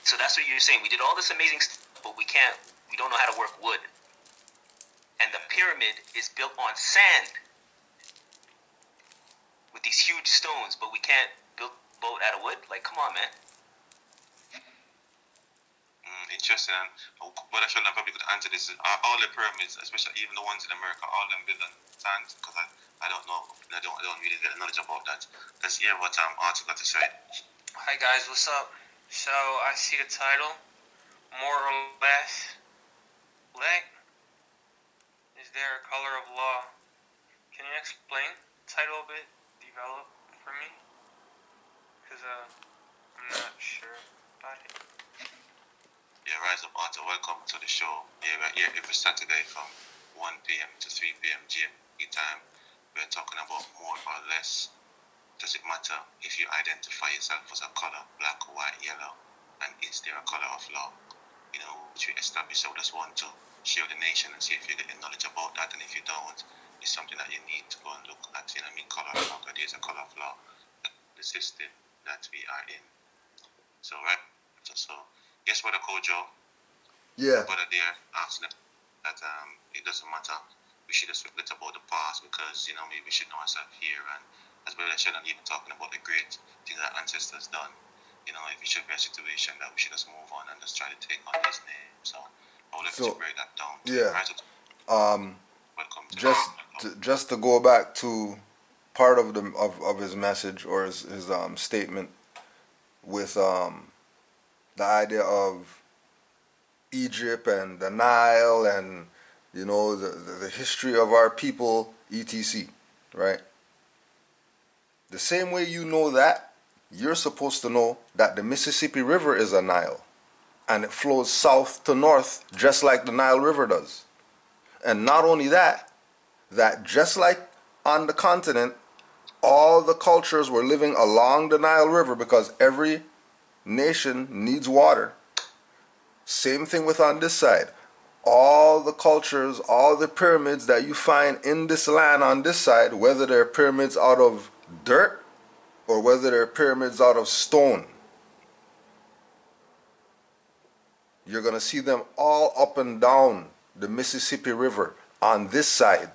So that's what you're saying. We did all this amazing stuff, but we don't know how to work wood. And the pyramid is built on sand with these huge stones, but we can't build a boat out of wood? Like, come on, man. Interesting. And what I should have probably could answer this is, are all the pyramids, especially even the ones in America, all them built on sand? Because I don't know. I don't really get knowledge about that. Let's hear what Arthur got to say. Hi guys, what's up? So I see the title, more or less. Leg. Is there a color of law? Can you explain the title a bit? Develop for me? Because I'm not sure about it. Yeah, Rise Up Arthur, welcome to the show. Yeah, we're here every Saturday from 1 p.m. to 3 p.m. GMT time. We're talking about more or less. Does it matter if you identify yourself as a color, black, white, yellow, and is there a color of law? You know, which we established. So just want to share the nation and see if you get knowledge about that, and if you don't, it's something that you need to go and look at. You know, color of law, because there's a color of law, the system that we are in. So, right, so guess what, Kojo? Yeah. Brother there asking that it doesn't matter. We should just forget about the past, because maybe we should know ourselves here, and as well as shouldn't even talking about the great things that ancestors done. If it should be a situation that we should just move on and just try to take on his name. So I would like to break that down. Yeah. Welcome to just to go back to part of his message, or his statement with the idea of Egypt and the Nile, and the history of our people, etc. Right? The same way you know that, you're supposed to know that the Mississippi River is a Nile, and it flows south to north just like the Nile River does. And not only that just like on the continent, all the cultures were living along the Nile River because every nation needs water. Same thing with on this side. All the cultures, all the pyramids that you find in this land on this side, whether they're pyramids out of dirt or whether they're pyramids out of stone, you're going to see them all up and down the Mississippi River on this side.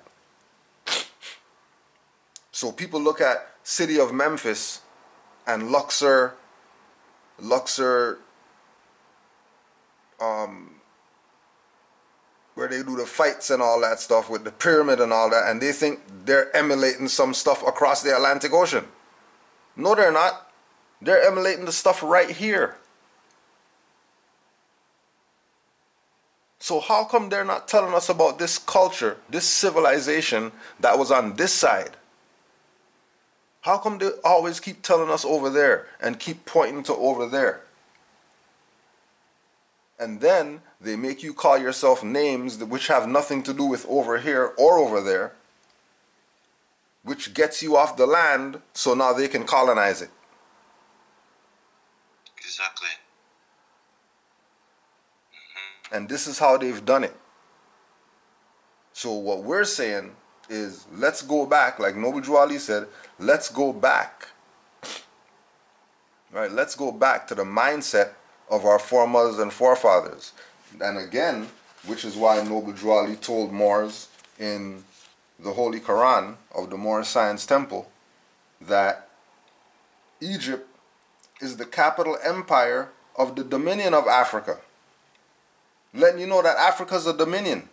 So people look at city of Memphis and Luxor, where they do the fights and all that stuff with the pyramid and all that, and they think they're emulating some stuff across the Atlantic Ocean. No, they're not. They're emulating the stuff right here. So how come they're not telling us about this culture, this civilization that was on this side? How come they always keep telling us over there and keep pointing to over there? And then they make you call yourself names which have nothing to do with over here or over there, which gets you off the land, so now they can colonize it. Exactly. And this is how they've done it. So what we're saying is, let's go back, like Noble Drew Ali said, let's go back. Right? Let's go back to the mindset of our foremothers and forefathers. And again, which is why Noble Drew Ali told Moors in the Holy Quran of the Moor Science Temple that Egypt is the capital empire of the Dominion of Africa. Letting you know that Africa's a dominion.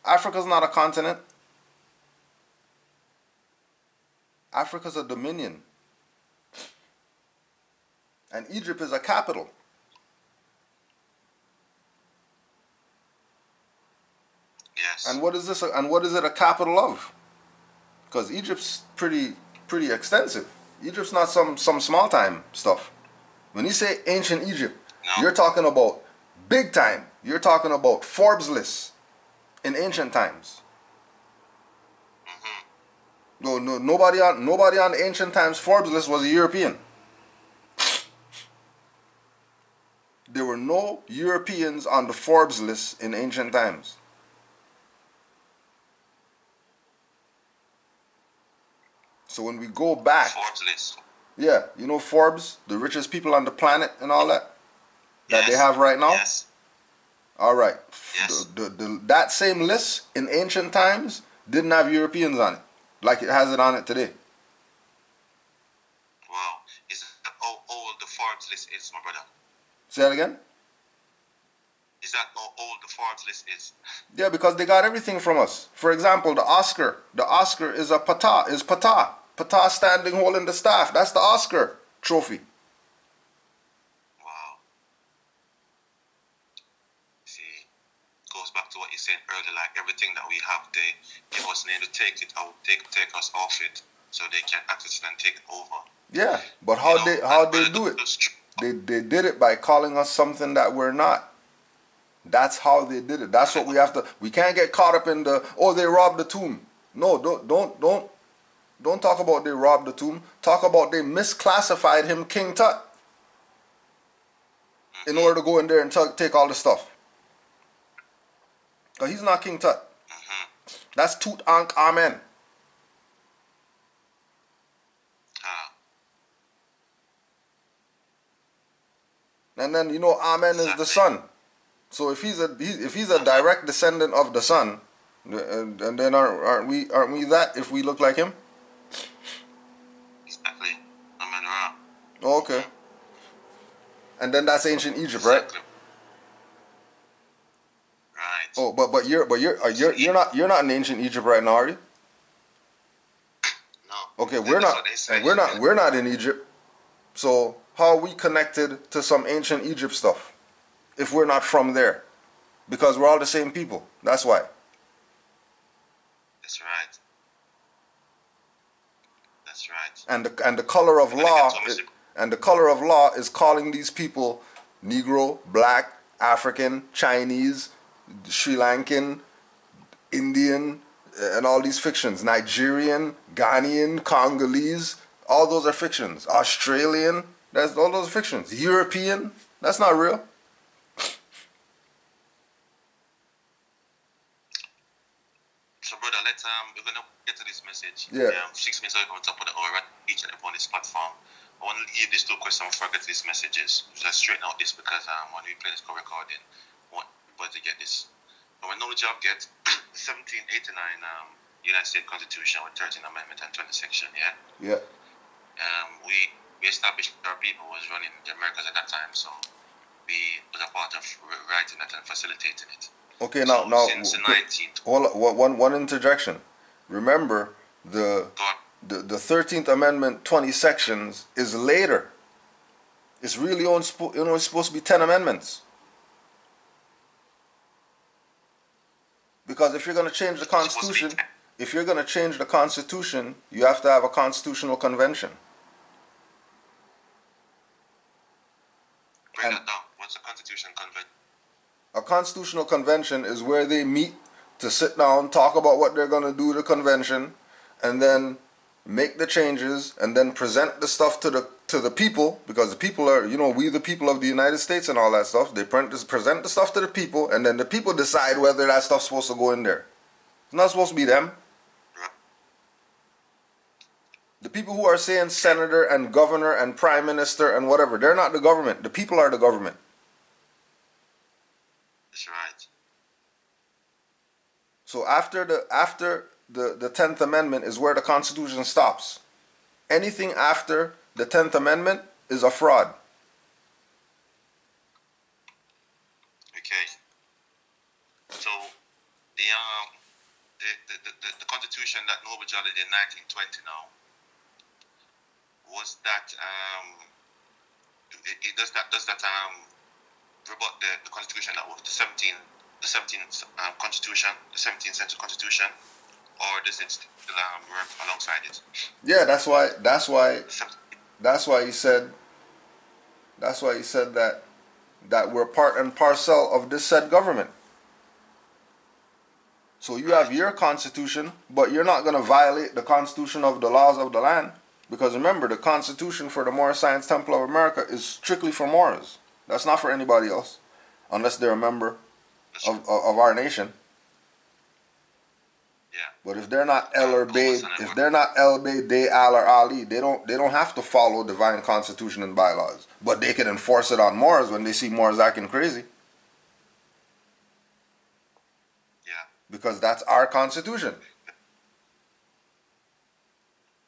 Africa's not a continent. Africa's a dominion. And Egypt is a capital. Yes. And what is this? And what is it a capital of? Because Egypt's pretty extensive. Egypt's not some small time stuff. When you say ancient Egypt, No. you're talking about big time. You're talking about Forbes lists in ancient times. Mm-hmm. No, nobody on the ancient times Forbes list was a European. There were no Europeans on the Forbes list in ancient times. So when we go back, Forbes list. yeah, you know Forbes, the richest people on the planet and all that Yes. they have right now. Yes. All right, Yes. that same list in ancient times didn't have Europeans on it, like it has it on it today. Wow. Is that how old the Forbes list is, my brother? Say that again. Is that how old the Forbes list is? Yeah, because they got everything from us. For example, the Oscar. The Oscar is a Patah. Patah standing holding the staff. That's the Oscar trophy. Wow. See, goes back to what you said earlier, like everything that we have, they give us name to take it out, take us off it, so they can access it and take it over. Yeah, but how they do it? They did it by calling us something that we're not. That's how they did it. That's what we have to. We can't get caught up in the they robbed the tomb. No, don't talk about they robbed the tomb. Talk about they misclassified him King Tut in order to go in there and take all the stuff. Cause he's not King Tut. That's Tutankhamen. And then Amen is the son. So if he's a direct descendant of the son, and then aren't we that if we look like him? Exactly. Amen Ra. Oh, okay. And then that's ancient Egypt, right? Exactly. Right. Oh, but you're not in ancient Egypt right now, are you? No. Okay, we're not, and we're not in Egypt. So how are we connected to some ancient Egypt stuff if we're not from there? Because we're all the same people. That's why. That's right. That's right. And the color of law is calling these people Negro, Black, African, Chinese, Sri Lankan, Indian, and all these fictions. Nigerian, Ghanaian, Congolese, all those are fictions. Australian, all those are fictions. European, that's not real. So, brother, we're gonna get to this message. Yeah. 6 minutes ago, on top of the hour, each and every on this platform. I want to leave these two questions before I get to these messages. Just straighten out this because when we play this recording, I want everybody to get this. And when knowledge of get 1789 United States Constitution with 13th Amendment and 20th section, yeah? Yeah. We established our people was running the Americas at that time, so we was a part of writing that and facilitating it. Okay, so now since the 19th. One interjection. Remember the 13th Amendment 20 sections is later. It's really it's supposed to be 10 amendments. Because if you're going to change the Constitution, you have to have a constitutional convention. Break that down. What's a constitution convention? A constitutional convention is where they meet to sit down, talk about what they're going to do at the convention, and then make the changes, and then present the stuff to the people, because the people are, we the people of the United States and all that stuff. They present the stuff to the people, and then the people decide whether that stuff's supposed to go in there. It's not supposed to be them. The people who are saying senator and governor and prime minister and whatever, they're not the government. The people are the government. That's right. So after the 10th Amendment is where the Constitution stops. Anything after the 10th Amendment is a fraud. Okay. So the Constitution that Noble Jolly did in 1920 now, was that does that rebut the Constitution that was the the 17th Constitution, the 17th century Constitution, or does it still work alongside it? Yeah, that's why Sev- that's why he said that we're part and parcel of this said government. So you have Right. your constitution, but you're not going to violate the constitution of the laws of the land. Because remember, the constitution for the Moorish Science Temple of America is strictly for Moors. That's not for anybody else, unless they're a member That's of our nation. Yeah. But if they're not El or Bey, Almost an if hour. they're not El Bey, Day, Al, or Ali, they don't have to follow divine constitution and bylaws. But they can enforce it on Moors when they see Moors acting crazy. Yeah. Because that's our constitution.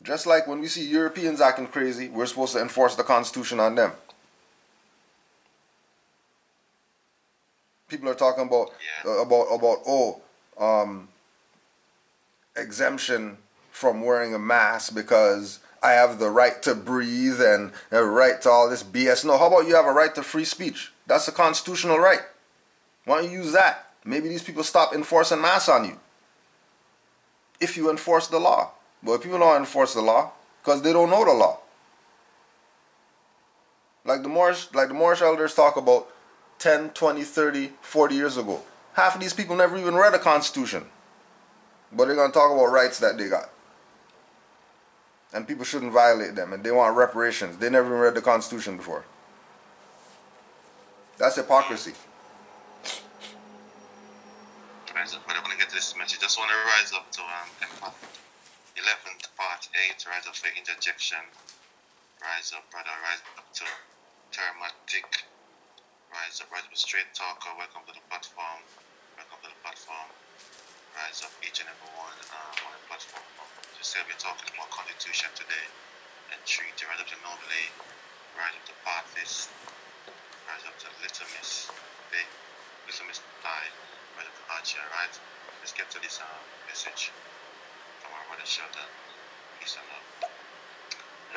Just like when we see Europeans acting crazy, we're supposed to enforce the constitution on them. People are talking about exemption from wearing a mask because I have the right to breathe and a right to all this BS. No, how about you have a right to free speech? That's a constitutional right. Why don't you use that? Maybe these people stop enforcing masks on you. If you enforce the law. But people don't enforce the law because they don't know the law. Like the Moorish elders talk about 10, 20, 30, 40 years ago. Half of these people never even read a constitution. But they're going to talk about rights that they got. And people shouldn't violate them. And they want reparations. They never even read the constitution before. That's hypocrisy. Rise up, but I want to get to this message. Just want to rise up to empath. 11th part 8, rise up for interjection. Rise up, brother. Rise up to Termatic. Rise up, straight talker. Welcome to the platform. Welcome to the platform. Rise up, each and every one on the platform. Just said we're talking about Constitution today and treaty. Rise up to Noble. Rise up to Pathis. Rise up to Little Miss Day. Little Miss Die. Rise up to Archer, right? Let's get to this message from our brother Sheldon. Peace and love.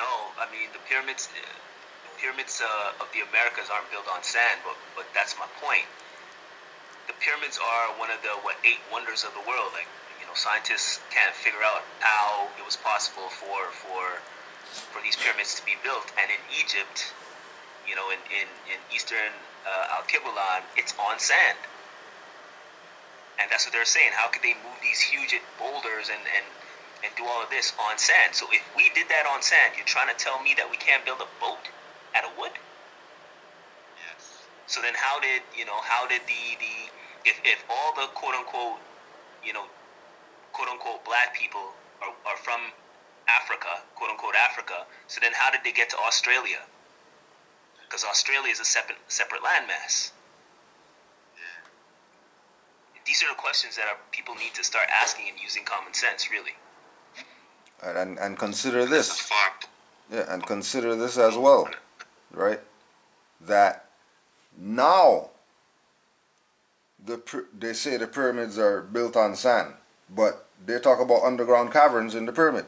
No, I mean the pyramids of the Americas aren't built on sand, but that's my point. The pyramids are one of the 8 wonders of the world. Like, you know, scientists can't figure out how it was possible for these pyramids to be built. And in Egypt, you know, in eastern Al-Qiblan, it's on sand. And that's what they're saying. How could they move these huge boulders and do all of this on sand? So if we did that on sand, you're trying to tell me that we can't build a boat out of wood? Yes. So then how did if all the quote unquote black people are from Africa, quote unquote Africa, so then how did they get to Australia? Because Australia is a separate landmass. These are the questions that people need to start asking and using common sense, really. And consider this. Yeah, and consider this as well, right? That now they say the pyramids are built on sand, but they talk about underground caverns in the pyramid.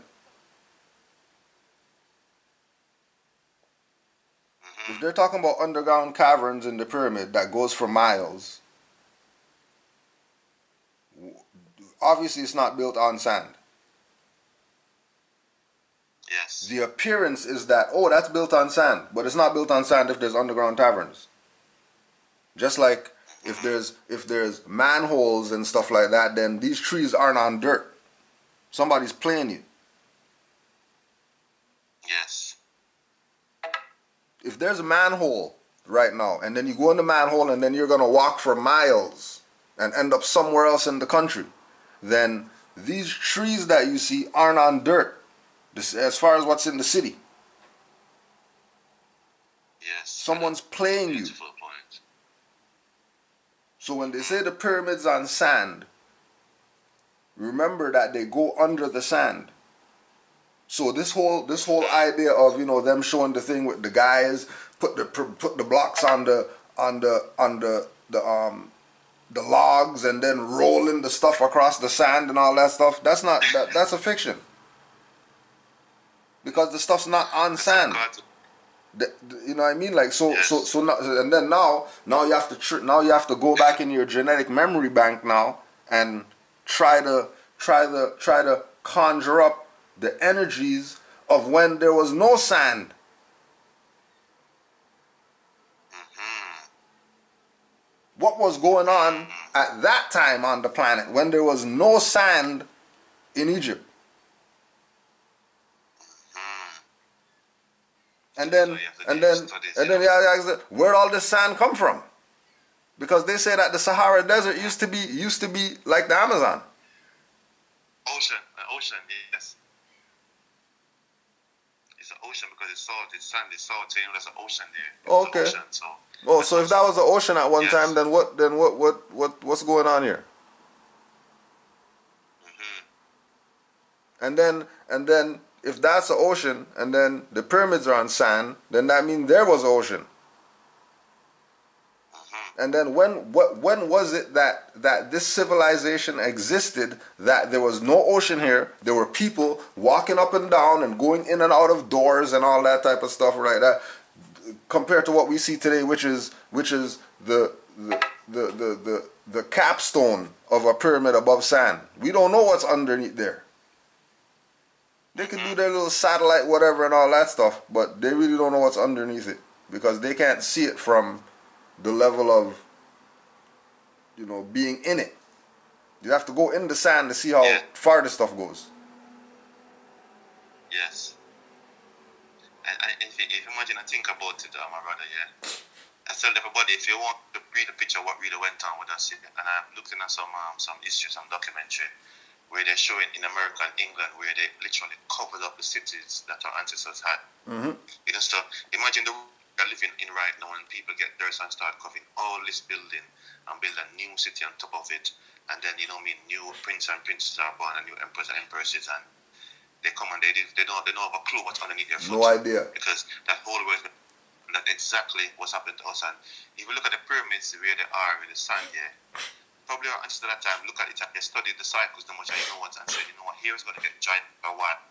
If they're talking about underground caverns in the pyramid that goes for miles, obviously it's not built on sand. Yes. The appearance is that, oh, that's built on sand, but it's not built on sand if there's underground caverns. Just like if there's manholes and stuff like that, then these trees aren't on dirt. Somebody's playing you. Yes. If there's a manhole right now, and then you go in the manhole and then you're going to walk for miles and end up somewhere else in the country, then these trees that you see aren't on dirt, as far as what's in the city. Yes. Someone's playing you. Beautiful point. So when they say the pyramids on sand, remember that they go under the sand. So this whole idea of, you know, them showing the thing with the guys put the blocks on the logs and then rolling the stuff across the sand and all that stuff, that's a fiction. Because the stuff's not on sand. You know what I mean? Like so, Yes. so now, and then now you have to now you have to go back in your genetic memory bank now and try to conjure up the energies of when there was no sand. What was going on at that time on the planet when there was no sand in Egypt? And then yeah, where all this sand come from? Because they say that the Sahara Desert used to be like the Amazon. Ocean, yes. It's an ocean because it's salt, it's sand, it's salt. So there's an ocean there. Okay. Ocean, so. Oh, so if that was the ocean at one yes. time, then what's going on here? And then if that's the ocean, and then the pyramids are on sand, then that means there was ocean. And then when was it that this civilization existed, that there was no ocean here, there were people walking up and down and going in and out of doors and all that type of stuff like that, compared to what we see today, which is the capstone of a pyramid above sand. We don't know what's underneath there. They can do their little satellite whatever and all that stuff, but they really don't know what's underneath it because they can't see it from the level of, being in it. You have to go in the sand to see how far the stuff goes. Yes. And if you imagine and think about it, my brother, I tell everybody, if you want to read a picture of what really went on with us, and I'm looking at some history, some documentary, where they're showing in America and England where they literally covered up the cities that our ancestors had. So imagine the world we're living in right now, and people get dirt and start covering all this building and build a new city on top of it, and then new princes and princesses are born, and new emperors and empresses, and they come and they don't have a clue what's underneath their foot. No idea. Because that whole world, that exactly what's happened to us. And if you look at the pyramids where they are in the sand here, probably our ancestors at that time look at it and they studied the cycles so much and said, here it's going to get dry for a while.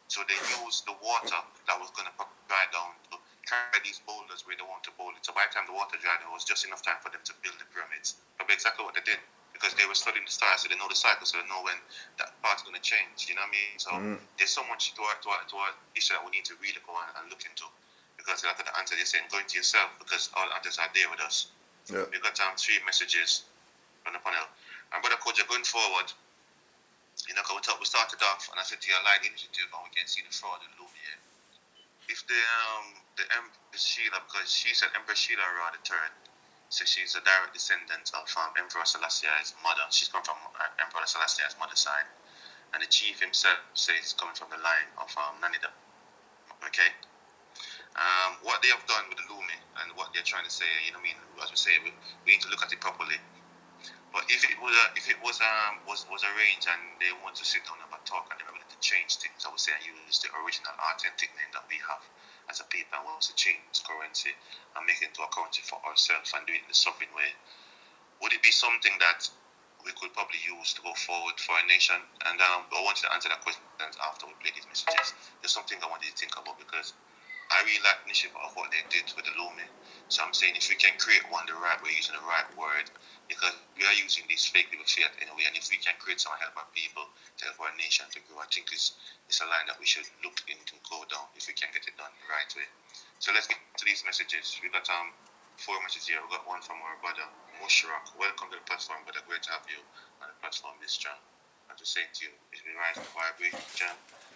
So they used the water that was going to dry down to carry these boulders where they want to bowl it. So by the time the water dried, it was just enough time for them to build the pyramids. Probably exactly what they did. Because they were studying the stars, so they know the cycle, so they know when that part's going to change. You know what I mean? So there's so much to our issue that we need to really go and look into. Because like the answer they're saying, go into yourself, because all the answers are there with us. Yeah. We've got 3 messages on the panel. And Brother Koja, going forward, we started off, and I said to you, Allied Initiative, and we can see the fraud in Lumi here. If the Empress Sheila, because she said Empress Sheila Ra the third, so she's a direct descendant of Emperor Celestia's mother. She's come from Emperor Celestia's mother's side. And the chief himself says he's coming from the line of Nanida. Okay? What they have done with the Lumi and what they're trying to say, as we say, we need to look at it properly. But if it was arranged and they want to sit down and talk and they were willing to change things, I would say I use the original authentic name that we have as a people and wants to change currency and make it into a currency for ourselves and do it in the sovereign way. Would it be something that we could probably use to go forward for a nation? And I want you to answer that question after we play these messages. There's something I want you to think about because I really like the initiative of what they did with the Lumi. So I'm saying if we can create one the right way, using the right word, because we are using these fake people fiat anyway, and if we can create some help our people to help our nation to grow, I think it's a line that we should look into go down if we can get it done the right way. So let's get to these messages. We got 4 messages here. We got one from our brother Mushrak. Welcome to the platform, brother. Great to have you on the platform this time. And to say to you, it's been rising the vibration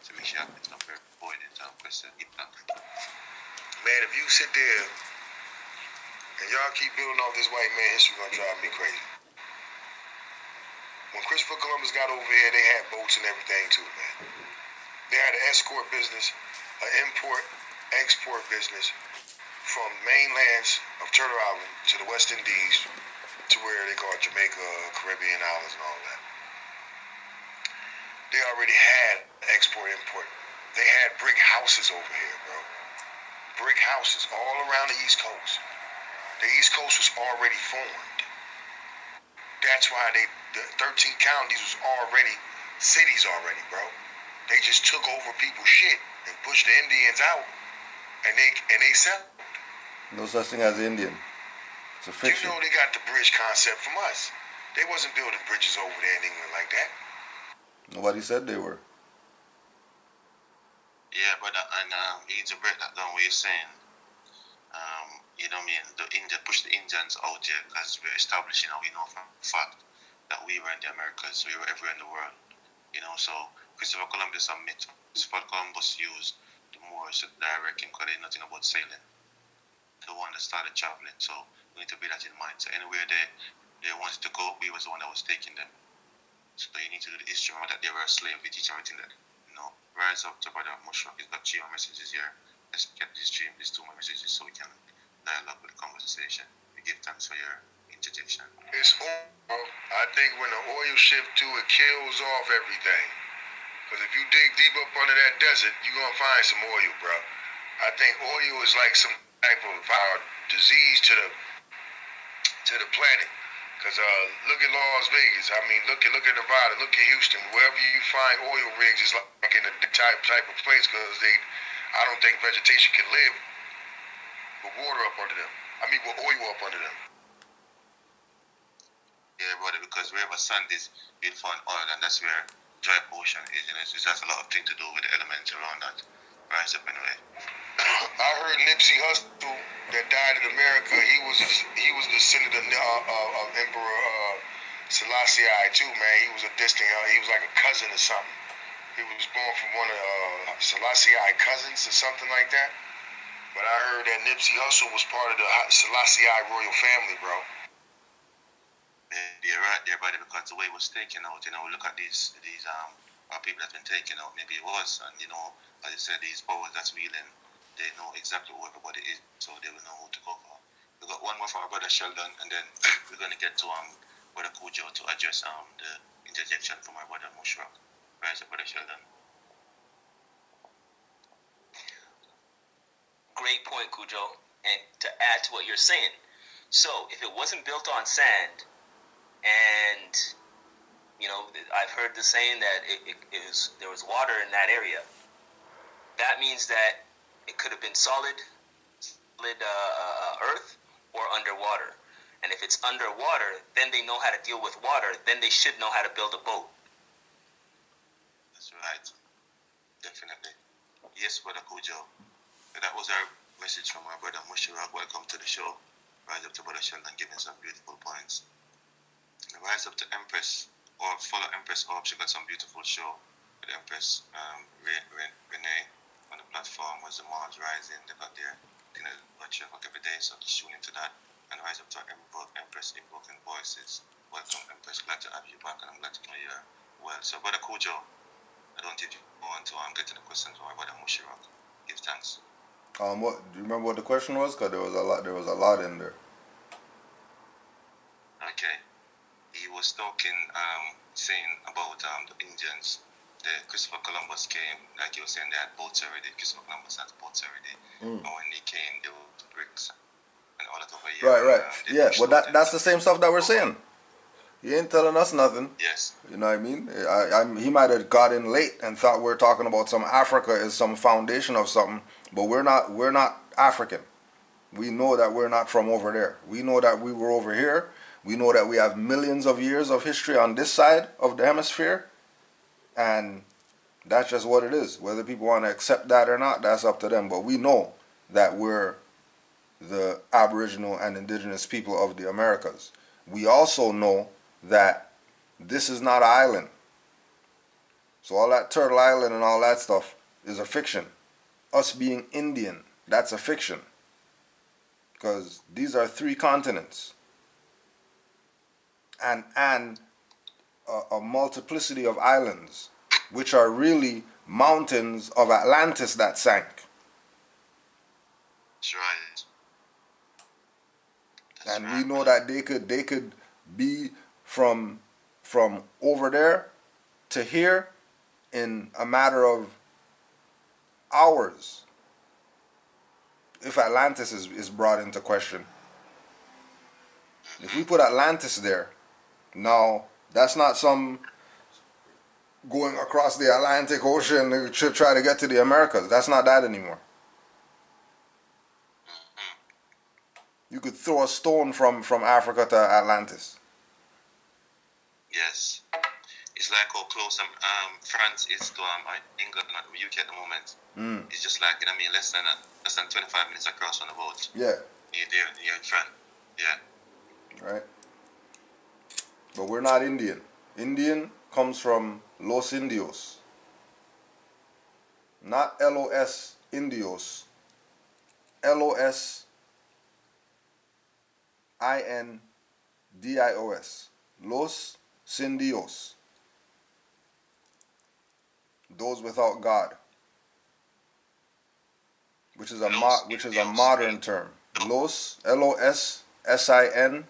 to make sure it's compared to point in time question. Man, if you sit there and y'all keep building off this white man history, gonna drive me crazy. When Christopher Columbus got over here, they had boats and everything too, man. They had an escort business, an import-export business from mainlands of Turtle Island to the West Indies to where they call it Jamaica, Caribbean islands and all that. They already had export-import. They had brick houses over here, bro. Brick houses all around the East Coast. The East Coast was already formed. That's why the 13 counties was already cities already, bro. They just took over people's shit and pushed the Indians out and they sell. No such thing as Indian. It's a fiction. You know they got the bridge concept from us. They wasn't building bridges over there in England like that. Nobody said they were. Yeah, but you need to break that down. What you're saying, you know what I mean? The India push the Indians out there because we're establishing now. We know for a fact that we were in the Americas, we were everywhere in the world. You know, so Christopher Columbus and myth. Christopher Columbus used the Moors to direct him because they know nothing about sailing. The one that started traveling, so we need to bear that in mind. So anywhere they wanted to go, we was the one that was taking them. So you need to do the history that they were a slave. We teach everything that, you know. Rise up to Brother Mushrock. He's got 3 more messages here. Let's get these 2 more messages so we can dialogue with the conversation. We give thanks for your interjection. It's oil. I think when the oil shift to it kills off everything. Because if you dig deep up under that desert, you're going to find some oil, bro. I think oil is like some type of disease to the planet. Because look at Las Vegas. I mean, look at Nevada. Look at Houston. Wherever you find oil rigs, it's like in a type of place. Because I don't think vegetation can live with water up under them. I mean, with oil up under them. Yeah, brother. Because wherever sand is, you'll find oil, and that's where dry ocean is. And it has a lot of things to do with the elements around that. Rise up anyway. I heard Nipsey Hussle that died in America. He was the descendant of Emperor Selassie I too, man. He was a distant. He was like a cousin or something. He was born from one of Selassie I cousins or something like that. But I heard that Nipsey Hussle was part of the Selassie I royal family, bro. Yeah, you're right there, buddy. Because the way it was taken out, you know, look at these people that's been taken out. Maybe it was, and you know, as I said, these powers that's wheeling. They know exactly who everybody is, so they will know who to go for. We got one more for our brother Sheldon, and then we're going to get to brother Cujo to address the interjection from our brother Mushrock. Rise up, brother Sheldon. Great point, Cujo. And to add to what you're saying, so if it wasn't built on sand, and you know, I've heard the saying that there was water in that area. That means that it could have been solid earth or underwater. And if it's underwater, then they know how to deal with water. Then they should know how to build a boat. That's right. Definitely. Yes, brother Cujo. That was our message from our brother Mushrock. Welcome to the show. Rise up to brother Sheldon, giving some beautiful points. Rise up to Empress, or follow Empress Orb. She got some beautiful show with Empress Renee. On the platform was the Mars Rising. They got their dinner watch every day, so just tune into that. And rise up to Empress Invoking Voices. Welcome, Empress. Glad to have you back, and I'm glad to know you're well. So, brother Cujo, I don't think you go on to get to the questions from my brother Mushrock. Give thanks. What do you remember what the question was? Because there was a lot in there. Okay, he was talking, saying about the Indians. Christopher Columbus came, like you were saying, they had boats already. Christopher Columbus had boats already. And when he came, they were bricks and all that over here. Right. Yeah, well, that's the same stuff that we're saying. He ain't telling us nothing. Yes. You know what I mean? He might have got in late and thought we're talking about some Africa is some foundation of something, but we're not African. We know that we're not from over there. We know that we were over here. We know that we have millions of years of history on this side of the hemisphere. And that's just what it is. Whether people want to accept that or not, that's up to them. But we know that we're the Aboriginal and Indigenous people of the Americas. We also know that this is not an island. So all that Turtle Island and all that stuff is a fiction. Us being Indian, that's a fiction. Because these are 3 continents. And a multiplicity of islands, which are really mountains of Atlantis that sank. That's right. And we know that they could be from over there to here in a matter of hours, if Atlantis is brought into question. If we put Atlantis there, now that's not some going across the Atlantic Ocean to try to get to the Americas. That's not that anymore. You could throw a stone from Africa to Atlantis. Yes. It's like how close France is to England and the UK at the moment. It's just like, you know what I mean, less than 25 minutes across on the boat. Yeah. You're in France. Yeah. Right. But we're not Indian. Indian comes from Los Indios. Not Los Indios. LOSINDIOS. Los Indios. Those without God. Which is a modern term. Los LOSSINDIOS.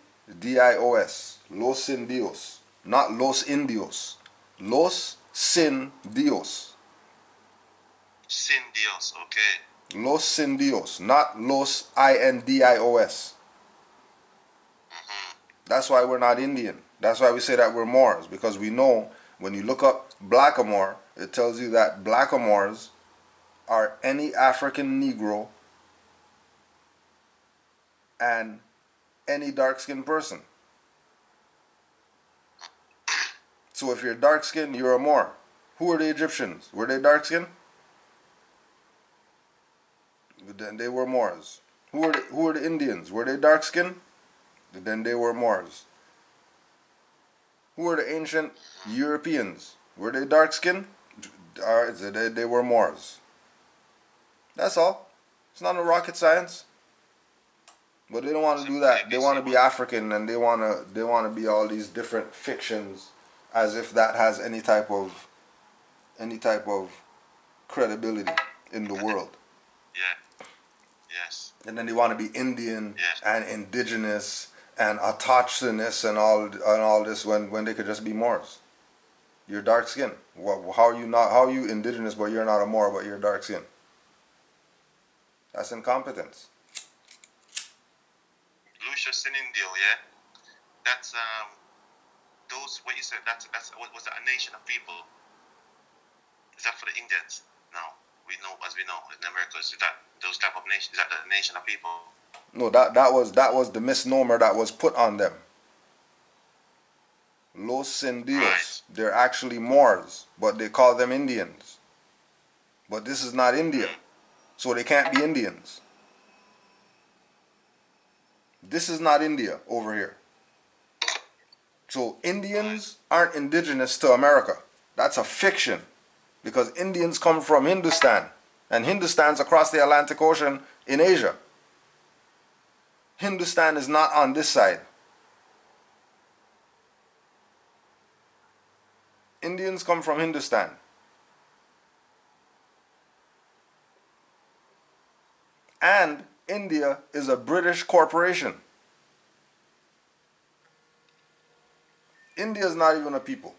Los Indios. Not Los Indios. Los Sin Dios. Sin Dios, okay. Los Sin Dios, not Los INDIOS. That's why we're not Indian. That's why we say that we're Moors, because we know when you look up Blackamoor, it tells you that Blackamoors are any African Negro and any dark-skinned person. So if you're dark-skinned, you're a Moor. Who are the Egyptians? Were they dark-skinned? Then they were Moors. Who are the Indians? Were they dark-skinned? Then they were Moors. Who are the ancient Europeans? Were they dark-skinned? They were Moors. That's all. It's not a rocket science. But they don't want to do that. They want to be African, and they want to be all these different fictions, as if that has any type of credibility in the world. Yeah. Yes. And then they want to be Indian Yes. and indigenous and autochthonous and all this when they could just be Moors. You're dark skinned. How are you indigenous but you're not a Moor but you're dark skinned? That's incompetence. Lucius in India, yeah. That's those what you said. That's what was that, a nation of people? Is that for the Indians? No, we know in America is that those type of nations. Is that the nation of people? No, that was the misnomer that was put on them. Los Indios. Right. They're actually Moors, but they call them Indians. But this is not India, so they can't be Indians. This is not India over here. So Indians aren't indigenous to America. That's a fiction, because Indians come from Hindustan, and Hindustan's across the Atlantic Ocean in Asia. Hindustan is not on this side. Indians come from Hindustan. And India is a British corporation. India is not even a people.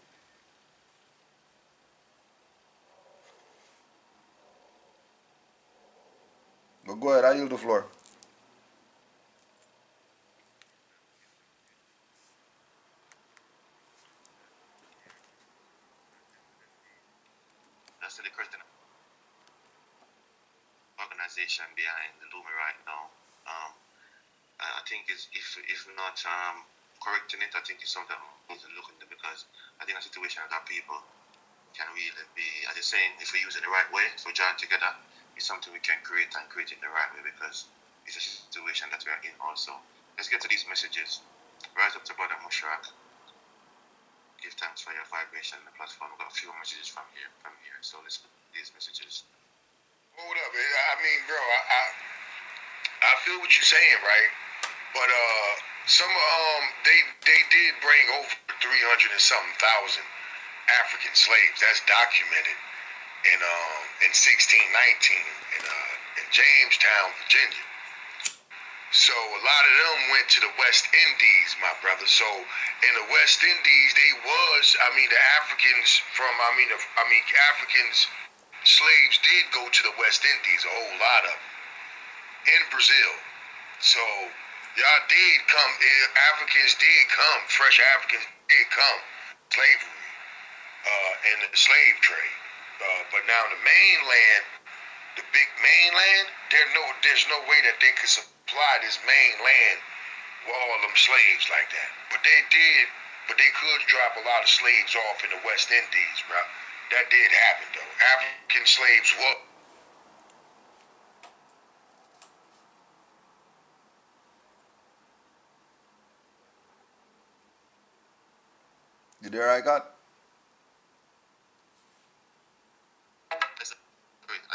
But go ahead, I yield the floor. That's the Christian organization behind the Lumi right now. I think it's if not correcting it, I think it's something we need to look into, because I think a situation that people can really be, as you're saying, if we use it the right way, if we join together, it's something we can create and create it the right way, because it's a situation that we are in also. Let's get to these messages. Rise up to Brother Mushrak. Give thanks for your vibration on the platform. We've got a few messages from here. So let's put these messages. Hold up. I mean, bro, I feel what you're saying, right? But some they did bring over 300 and something thousand African slaves. That's documented in 1619 in Jamestown, Virginia. So a lot of them went to the West Indies, my brother. So in the West Indies, the Africans Africans, slaves did go to the West Indies, a whole lot of them, in Brazil. So y'all did come, Africans did come, fresh Africans did come, slavery, in the slave trade. But now the mainland, the big mainland, there's no way that they could supply this mainland with all them slaves like that. But they did, but they could drop a lot of slaves off in the West Indies, bro. That did happen though. African slaves were. You there, I got? I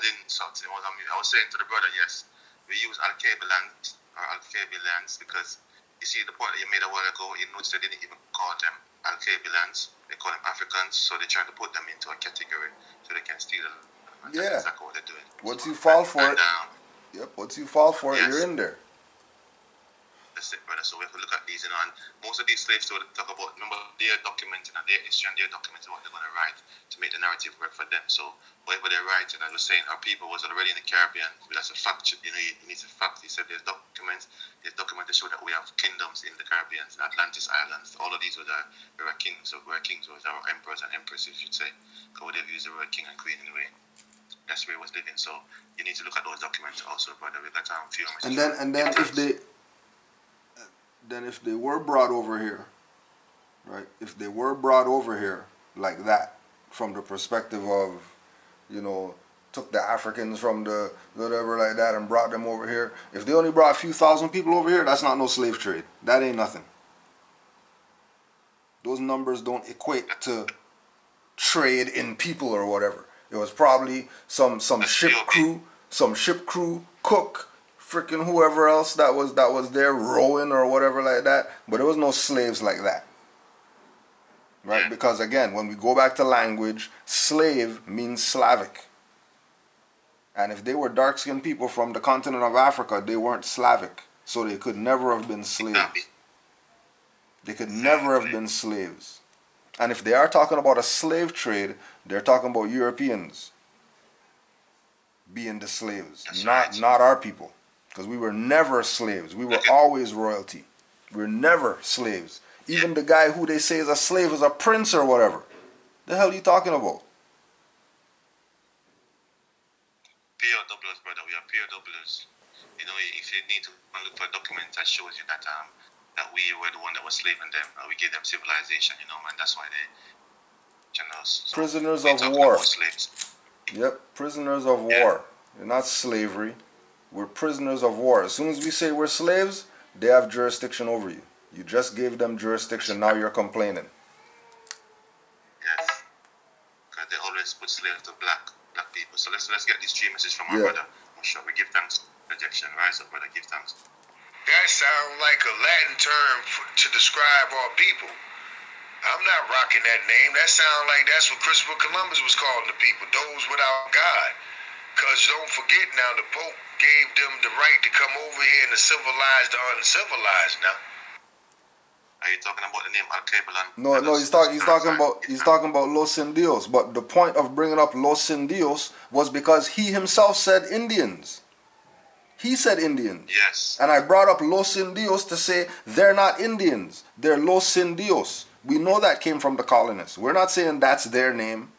didn't shout. It was on me. I was saying to the brother, yes, we use Al-Kabi lands because you see the point that you made a while ago. You noticed they didn't even call them Al-Kabi lands. They call them Africans, so they try to put them into a category so they can steal them. Yeah. That's exactly what they're doing. Once you fall for it, yep. Once you fall for it, yes. you're in there. That's it, brother. So we have to look at these, and most of these slaves stories talk about, remember, they're documenting and their history and they're documenting what they're going to write to make the narrative work for them. So whatever they're writing, as I was saying, our people was already in the Caribbean. That's a fact. You know, you need to fact. He said there's documents to show that we have kingdoms in the Caribbean, Atlantis Islands. All of these were kings. So we're kings, was our emperors and empresses, you should say. Because they've used the word king and queen in a way. That's where it was living. So you need to look at those documents also, brother. We got a few messages. And then if they were brought over here, right? If they were brought over here like that, from the perspective of, you know, took the Africans from the whatever like that and brought them over here. If they only brought a few thousand people over here, that's not no slave trade. That ain't nothing. Those numbers don't equate to trade in people or whatever. It was probably some ship crew, cook, freaking whoever else that was there rowing or whatever like that. But there was no slaves like that. Right? Because again, when we go back to language, slave means Slavic. And if they were dark-skinned people from the continent of Africa, they weren't Slavic. So they could never have been slaves. They could never have been slaves. And if they are talking about a slave trade, they're talking about Europeans being the slaves, not our people. Because we were never slaves. We were always royalty. We were never slaves. Even the guy who they say is a slave is a prince or whatever. The hell are you talking about? POWs, brother. We are POWs. You know, if you need to look for a document that shows you that we were the one that was slaving them, we gave them civilization, you know, man. That's why they, you know, so prisoners of war. Slaves. Yep, prisoners of war. They're not slavery. We're prisoners of war. As soon as we say we're slaves, they have jurisdiction over you. You just gave them jurisdiction, now you're complaining. Yes. Because they always put slaves to black people. So let's get these three messages from our brother. I'm sure we give thanks. Rejection. Rise up, brother. Give thanks. That sounds like a Latin term to describe our people. I'm not rocking that name. That sounds like that's what Christopher Columbus was calling the people, those without God. Because don't forget now, the Pope gave them the right to come over here and to civilize the uncivilized now. Are you talking about the name Al-Kabilan? No, he's talking about Los Indios. But the point of bringing up Los Indios was because he himself said Indians. He said Indians. Yes. And I brought up Los Indios to say they're not Indians. They're Los Indios. We know that came from the colonists. We're not saying that's their name.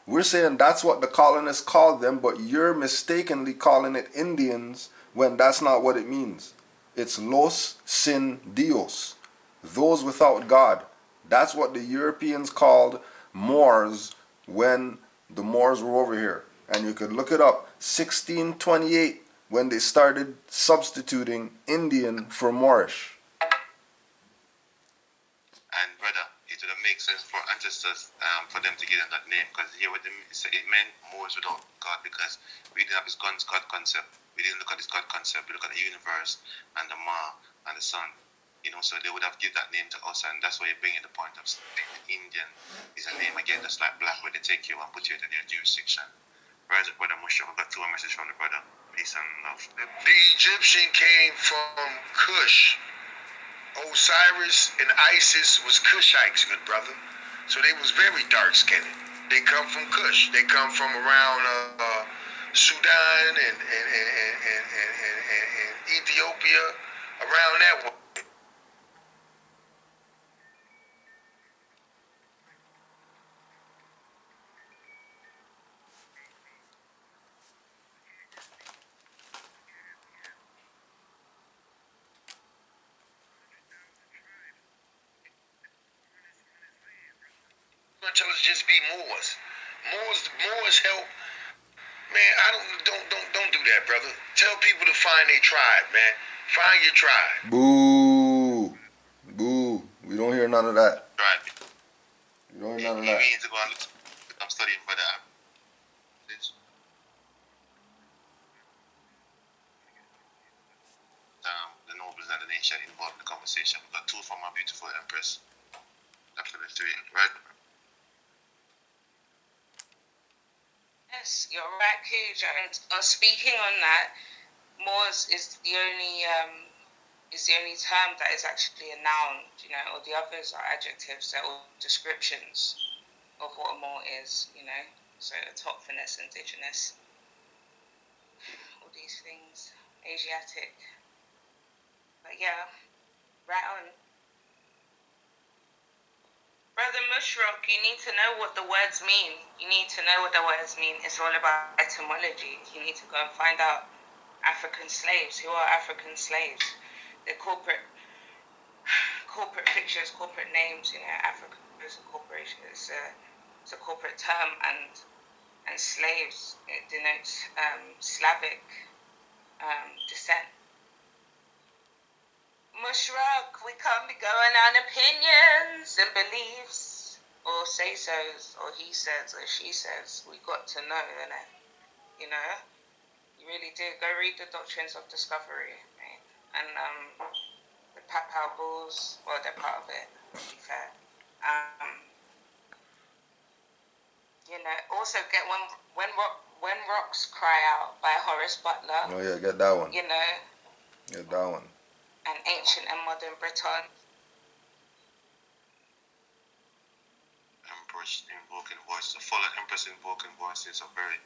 We're saying that's what the colonists called them, but you're mistakenly calling it Indians when that's not what it means. It's Los Sin Dios, those without God. That's what the Europeans called Moors when the Moors were over here. And you could look it up, 1628, when they started substituting Indian for Moorish. And brother, it would have made sense for ancestors for them to give them that name, because here with them it meant Moors without God, because we didn't have this God concept. We didn't look at this God concept. We look at the universe and the Ma and the Sun. You know, so they would have given that name to us, and that's why you bring in the point of saying Indian is a name again, just like black, where they take you and put you into their jurisdiction. Rise up, brother Musha. We've got two messages from the brother. Peace and love. The Egyptian came from Cush. Osiris and Isis was Cushites, good brother. So they was very dark-skinned. They come from Cush. They come from around Sudan and Ethiopia, around that way. gonna tell us just be Moors. Moors help. Man, don't do that, brother. Tell people to find their tribe, man. Find your tribe. Boo. Boo. We don't hear none of that. Right. We don't hear none of You that. need to go and look. I'm studying for that. The nobles and the nation involved in the conversation. We got two from our beautiful empress. After the three, right? Yes, you're right, Cooge. And speaking on that, Moors is the only term that is actually a noun. You know, all the others are adjectives. They're all descriptions of what a Moor is. You know, so autochthonous, indigenous, all these things, Asiatic. But yeah, right on. Brother Mushrock, you need to know what the words mean. You need to know what the words mean. It's all about etymology. You need to go and find out African slaves. Who are African slaves? They're corporate pictures, corporate names. You know, Africa is a corporation. It's a corporate term, and slaves, it denotes Slavic descent. Mushrock, we can't be going on opinions and beliefs, or say-sos, or he says, or she says. We got to know, innit? You know? You really do. Go read the Doctrines of Discovery, mate. And the Papal Bulls, well, they're part of it, to be fair. You know, also get When Rocks Cry Out by Horace Butler. Oh yeah, get that one. You know? Get that one. And Ancient and Modern Britain. Empress Invoking Voices. A follow Empress Invoking Voices, a very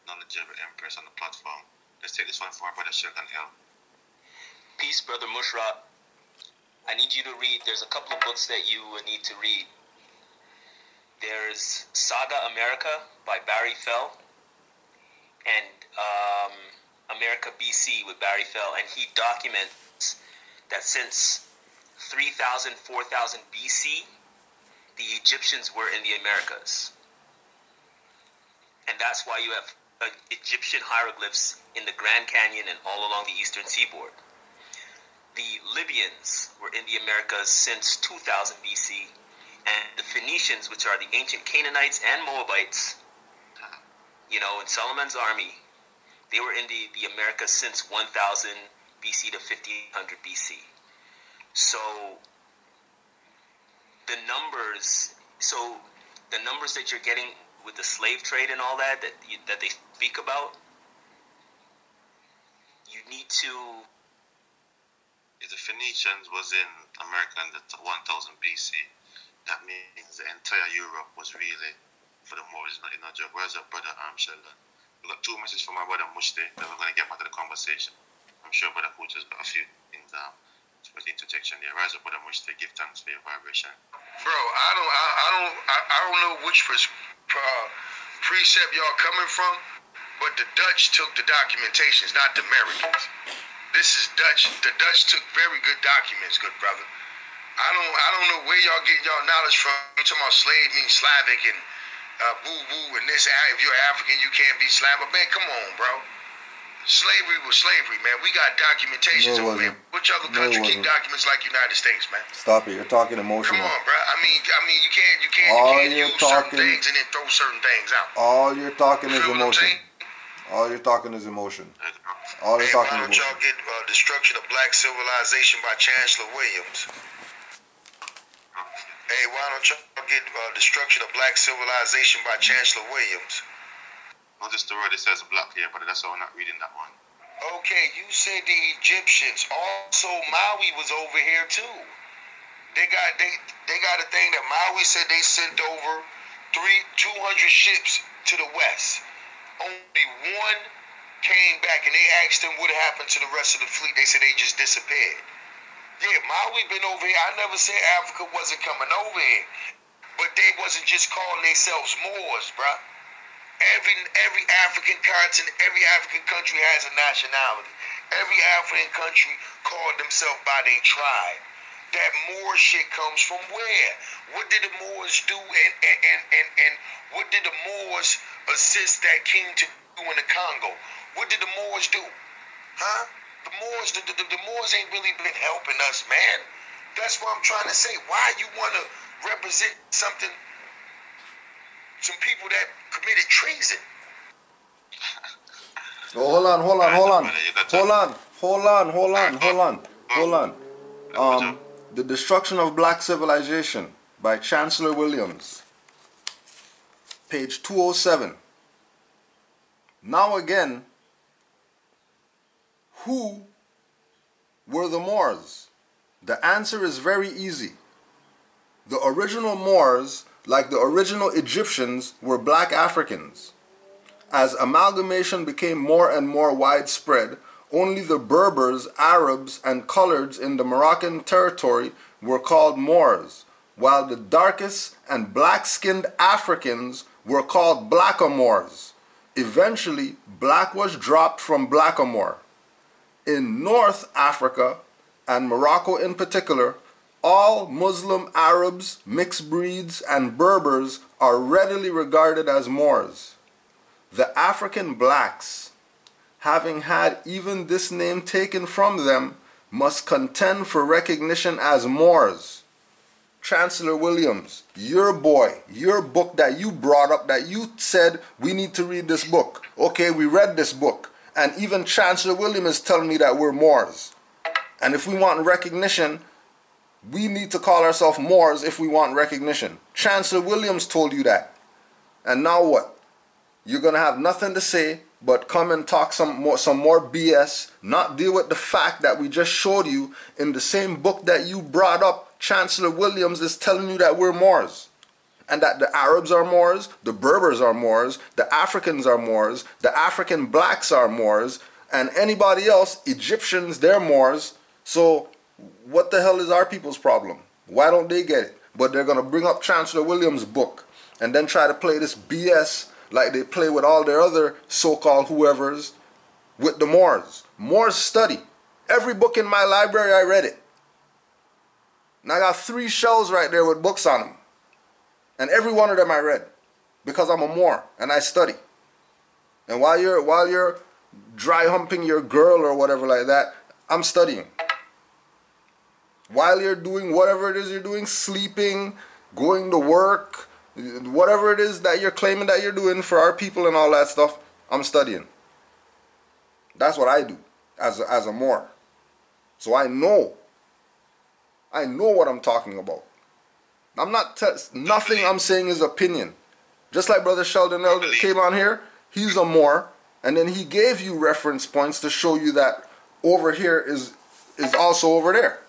knowledgeable empress on the platform. Let's take this one from our brother Sheldon L. Peace, Brother Mushra. I need you to read. There's a couple of books that you need to read. There's Saga America by Barry Fell and America BC with Barry Fell, and he documents that since 3000, 4000 BC, the Egyptians were in the Americas. And that's why you have Egyptian hieroglyphs in the Grand Canyon and all along the eastern seaboard. The Libyans were in the Americas since 2000 BC, and the Phoenicians, which are the ancient Canaanites and Moabites, you know, in Solomon's army, they were in the Americas since 1000 BC to 1500 BC. So the numbers that you're getting with the slave trade and all that they speak about, you need to. If the Phoenicians was in America in the 1000 BC, that means the entire Europe was really for the Moors, not in a joke. Where's our brother Sheldon? We got two messages from our brother Mushti, then we're going to get back to the conversation. I'm sure brother Coach has got a few things for the interjection there. Rise up, brother Mushti, give thanks for your vibration. Bro, I don't know which precept y'all coming from, but the Dutch took the documentations, not the Americans. This is Dutch. The Dutch took very good documents, good brother. I don't know where y'all get y'all knowledge from. I'm talking about slave means Slavic and boo-boo and this. If you're African, you can't be Slavic. Man, come on, bro. Slavery was slavery, man. We got documentations over here. Which other country keep documents like United States, man? Stop it. You're talking emotional. Come on, bro. I mean, you can't use certain things and then throw certain things out. All you're talking is emotion. All you're talking is emotion. All you're talking is emotion. Why don't y'all get Destruction of Black Civilization by Chancellor Williams? Hey, why don't y'all get Destruction of Black Civilization by Chancellor Williams? Notice the word it says black here, but that's why we're not reading that one. Okay, you said the Egyptians. Also, Maui was over here too. They got a thing that Maui said they sent over 200 ships to the west. Only one came back, and they asked them what happened to the rest of the fleet. They said they just disappeared. Yeah, Maui been over here. I never said Africa wasn't coming over here, but they wasn't just calling themselves Moors, bruh. Every African continent, every African country has a nationality. Every African country called themselves by their tribe. that Moor shit comes from where? What did the Moors do, and what did the Moors assist that king to do in the Congo? What did the Moors do? Huh? The Moors ain't really been helping us, man. That's what I'm trying to say. Why you want to represent something, some people that committed treason? Oh, hold on. The Destruction of Black Civilization by Chancellor Williams, page 207. Now again, who were the Moors? The answer is very easy. The original Moors, like the original Egyptians, were black Africans. As amalgamation became more and more widespread, only the Berbers, Arabs, and coloreds in the Moroccan territory were called Moors, while the darkest and black-skinned Africans were called blackamoors. Eventually, black was dropped from blackamoor. In North Africa, and Morocco in particular, all Muslim Arabs, mixed breeds, and Berbers are readily regarded as Moors. The African blacks, having had even this name taken from them, must contend for recognition as Moors. Chancellor Williams, your boy, your book that you brought up, that you said we need to read this book. Okay, we read this book. And even Chancellor Williams is telling me that we're Moors. And if we want recognition, we need to call ourselves Moors if we want recognition. Chancellor Williams told you that. And now what? You're going to have nothing to say but come and talk some more BS, not deal with the fact that we just showed you in the same book that you brought up. Chancellor Williams is telling you that we're Moors, and that the Arabs are Moors, the Berbers are Moors, the Africans are Moors, the African blacks are Moors, and anybody else, Egyptians, they're Moors. So what the hell is our people's problem? Why don't they get it? But they're going to bring up Chancellor Williams' book and then try to play this BS like they play with all their other so-called whoever's with the Moors. Moors study. Every book in my library, I read it. And I got 3 shelves right there with books on them. And every one of them I read. Because I'm a Moor and I study. And while you're dry humping your girl or whatever like that, I'm studying. While you're doing whatever it is you're doing, sleeping, going to work, whatever it is that you're claiming that you're doing for our people and all that stuff, I'm studying. That's what I do as a Moor. So I know what I'm talking about. I'm not nothing I'm saying is opinion. Just like Brother Sheldon Elder came on here, he's a Moor, and then he gave you reference points to show you that over here is also over there.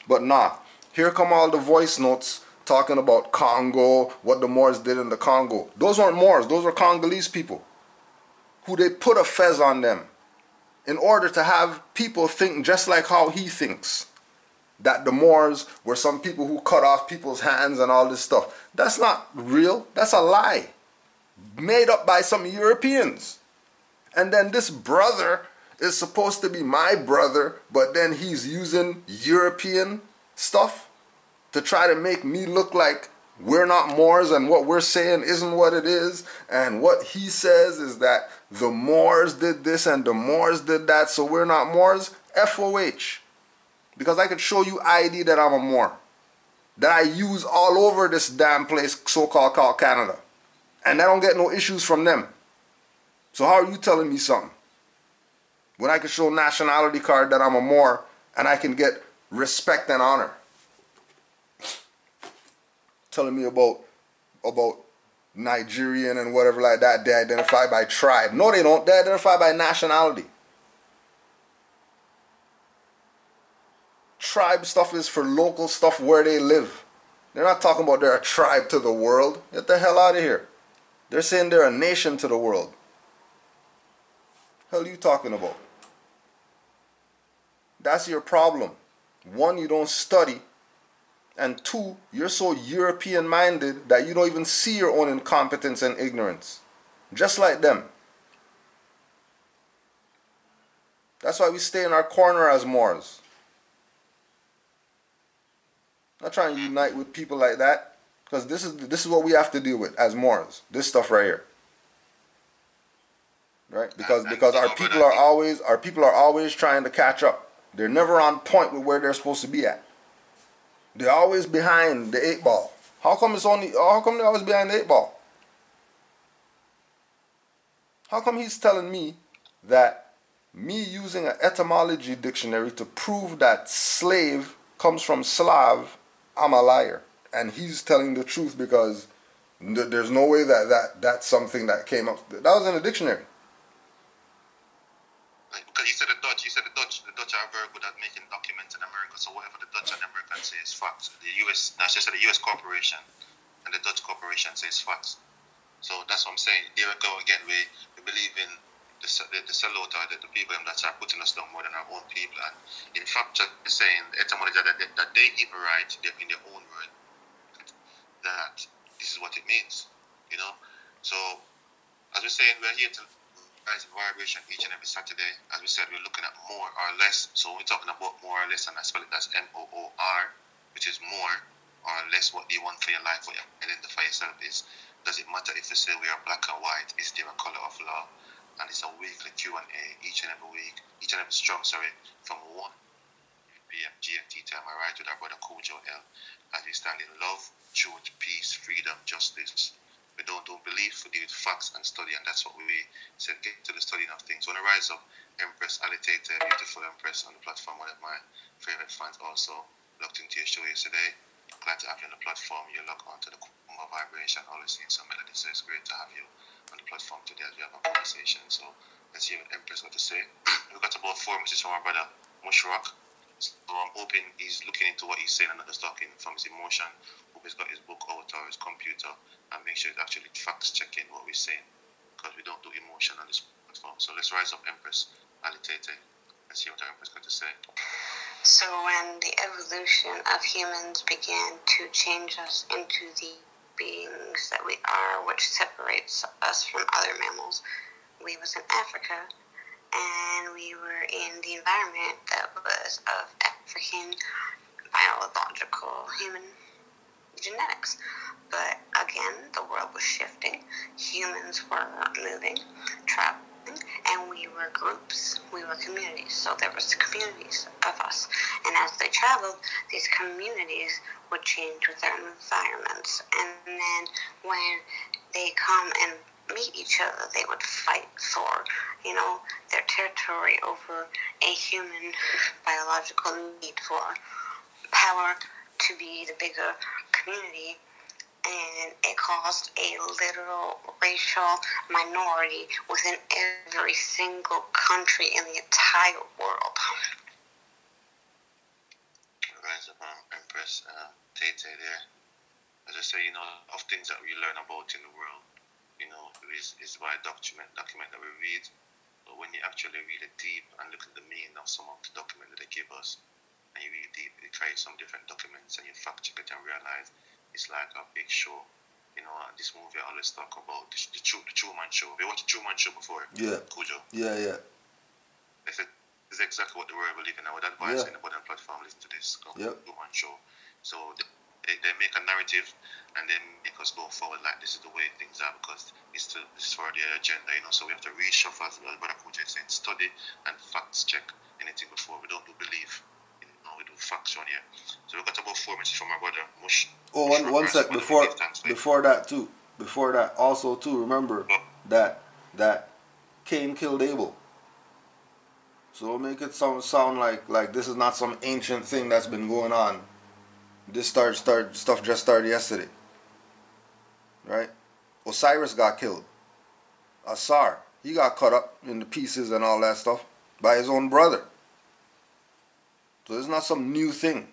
But nah, here come all the voice notes talking about Congo, what the Moors did in the Congo. Those weren't Moors, those were Congolese people who they put a fez on them in order to have people think just like how he thinks, that the Moors were some people who cut off people's hands and all this stuff. That's not real. That's a lie made up by some Europeans. And then this brother is supposed to be my brother, but then he's using European stuff to try to make me look like we're not Moors and what we're saying isn't what it is. And what he says is that the Moors did this and the Moors did that, so we're not Moors. FOH. Because I could show you ID that I'm a Moor, that I use all over this damn place so-called called Canada. And I don't get no issues from them. So how are you telling me something? When I can show nationality card that I'm a Moor and I can get respect and honor. Telling me about Nigerian and whatever like that, they identify by tribe. No, they don't. They identify by nationality. Tribe stuff is for local stuff where they live. They're not talking about they're a tribe to the world. Get the hell out of here. They're saying they're a nation to the world. Hell are you talking about? That's your problem. 1, you don't study. And 2, you're so European minded that you don't even see your own incompetence and ignorance. Just like them. That's why we stay in our corner as Moors. Not trying to unite with people like that, because this is what we have to deal with as Moors. This stuff right here, right? Because you our know, people brother, are always trying to catch up. They're never on point with where they're supposed to be at. They're always behind the 8 ball. How come they're always behind the 8 ball? How come he's telling me that me using an etymology dictionary to prove that slave comes from Slav, I'm a liar? And he's telling the truth because there's no way that's something that came up. That was in a dictionary. like, because the Dutch are very good at making documents in America. So whatever the Dutch and the Americans say is facts. The US, that's just the US corporation and the Dutch corporation says facts. So that's what I'm saying. Here we go again. We believe in the sellout or the people that are putting us down more than our own people. And in fact, just saying the etymology that they even write in their own word, that this is what it means. You know. So as we're saying, we're here to rise vibration each and every Saturday. As we said, we're looking at more or less. So we're talking about more or less, and I spell it as MOOR, which is more or less. What do you want for your life? What you identify yourself is. Does it matter if we say we are black and white? Is there a color of law? And it's a weekly Q&A each and every week, each and every from 1 p.m. GMT time. I write with our brother Kojo L. As we stand in love, truth, peace, freedom, justice. We don't do belief, we deal with facts and study, and that's what we said, get to the studying of things. When I rise up, Empress Alitator, beautiful Empress on the platform, one of my favorite fans also, looked into your show yesterday. Glad to have you on the platform. You log on to the Kuma vibration, always seeing some melody, so it's great to have you on the platform today as we have a conversation. So let's hear what Empress got to say. We've got about 4 messages from our brother Mushrock. So I'm hoping he's looking into what he's saying and not just talking from his emotion. Hope he's got his book out or his computer and make sure he's actually facts checking what we're saying, because we don't do emotion on this platform. So let's rise up, Empress Alitator. Let's see what our Empress got to say. So when the evolution of humans began to change us into the beings that we are, which separates us from other mammals, we was in Africa, and we were in the environment that was of African biological human genetics. But again, the world was shifting, humans were moving, traveling, and we were groups, we were communities. So there was communities of us, and as they traveled, these communities would change with their environments, and then when they come and meet each other, they would fight for, their territory over a human biological need for power to be the bigger community. And it caused a literal racial minority within every single country in the entire world. Rise up, Empress Tete there. As I say, of things that we learn about in the world, is by document that we read. But when you actually read it deep and look at the meaning of some of the document that they give us, and you read deep, you try some different documents and you fact check it and realize it's like a big show. This movie I always talk about the Truman Show. Have you watched the Truman Show before? Yeah. Kujo? Yeah. This is exactly what the world we live in. I would advise anybody on the platform listen to this Truman Show. So they make a narrative and then make us go forward like this is the way things are, because this is for their agenda, So we have to reshuffle, as Brother Kujo is saying, study and facts check anything before. We don't do belief. We do facts on here. So we got about 4 minutes from our brother Mush. Oh, one sec before that also too, remember that Cain killed Abel. So don't make it sound like this is not some ancient thing that's been going on. This stuff just started yesterday. Right? Osiris got killed. Asar, he got cut up into pieces and all that stuff by his own brother. So it's not some new thing.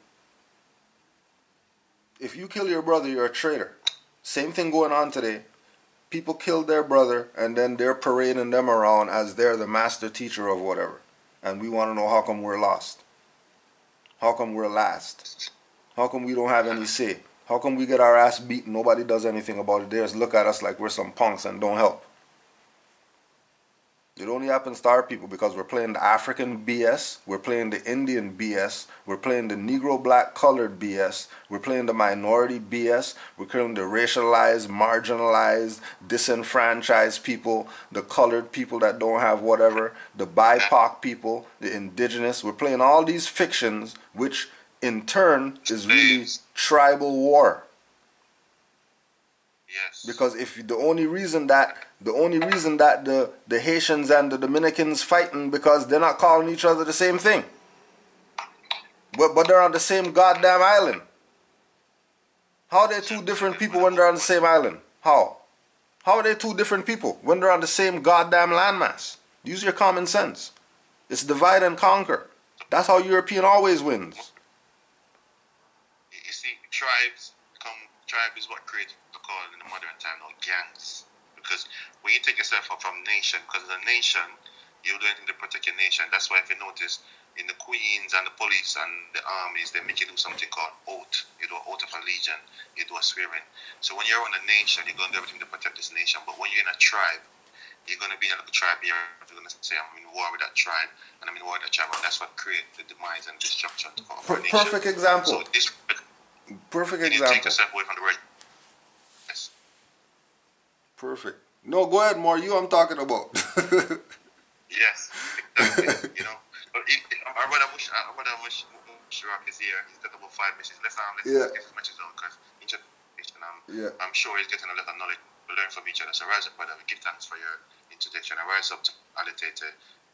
If you kill your brother, you're a traitor. Same thing going on today. People killed their brother and then they're parading them around as they're the master teacher of whatever. And we want to know how come we're lost. How come we're last? How come we don't have any say? How come we get our ass beat and nobody does anything about it? They just look at us like we're some punks and don't help. It only happens to our people because we're playing the African BS, we're playing the Indian BS, we're playing the Negro black colored BS, we're playing the minority BS, we're playing the racialized, marginalized, disenfranchised people, the colored people that don't have whatever, the BIPOC people, the indigenous. We're playing all these fictions, which in turn is really tribal war. Yes. Because if the only reason that the Haitians and the Dominicans fighting because they're not calling each other the same thing, but they're on the same goddamn island. How are they two different people when they're on the same island? How are they two different people when they're on the same goddamn landmass? Use your common sense. It's divide and conquer. That's how European always wins. You see, tribe is what created the call in the modern time now gangs. Because when you take yourself up from nation, because as a nation, you do anything to protect your nation. That's why if you notice, in the queens and the police and the armies, they make you do something called oath. You do an oath of allegiance. You do a swearing. So when you're on a nation, you're going to do everything to protect this nation. But when you're in a tribe, you're going to be in a little tribe here. You're going to say, I'm in war with that tribe, and I'm in war with that tribe. And that's what creates the demise and destruction of our nation. Perfect example. So this Perfect you example. take yourself away from the word. Yes. Perfect. No, go ahead, more. You I'm talking about. Yes, exactly. You know, but our brother Mushrak is here. He's got about 5 minutes. Let's Yeah. get his message on because Yeah. I'm sure he's getting a lot of knowledge. We learn from each other. So rise up, brother. We give thanks for your introduction. And rise up to Alitate.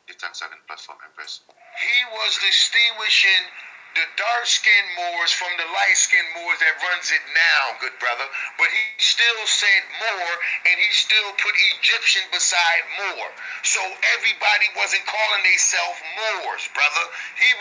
Give thanks on the platform, Empress. He was distinguishing the dark-skinned Moors from the light-skinned Moors that runs it now, good brother. But he still said Moor, and he still put Egyptian beside Moor. So everybody wasn't calling themselves Moors, brother. He was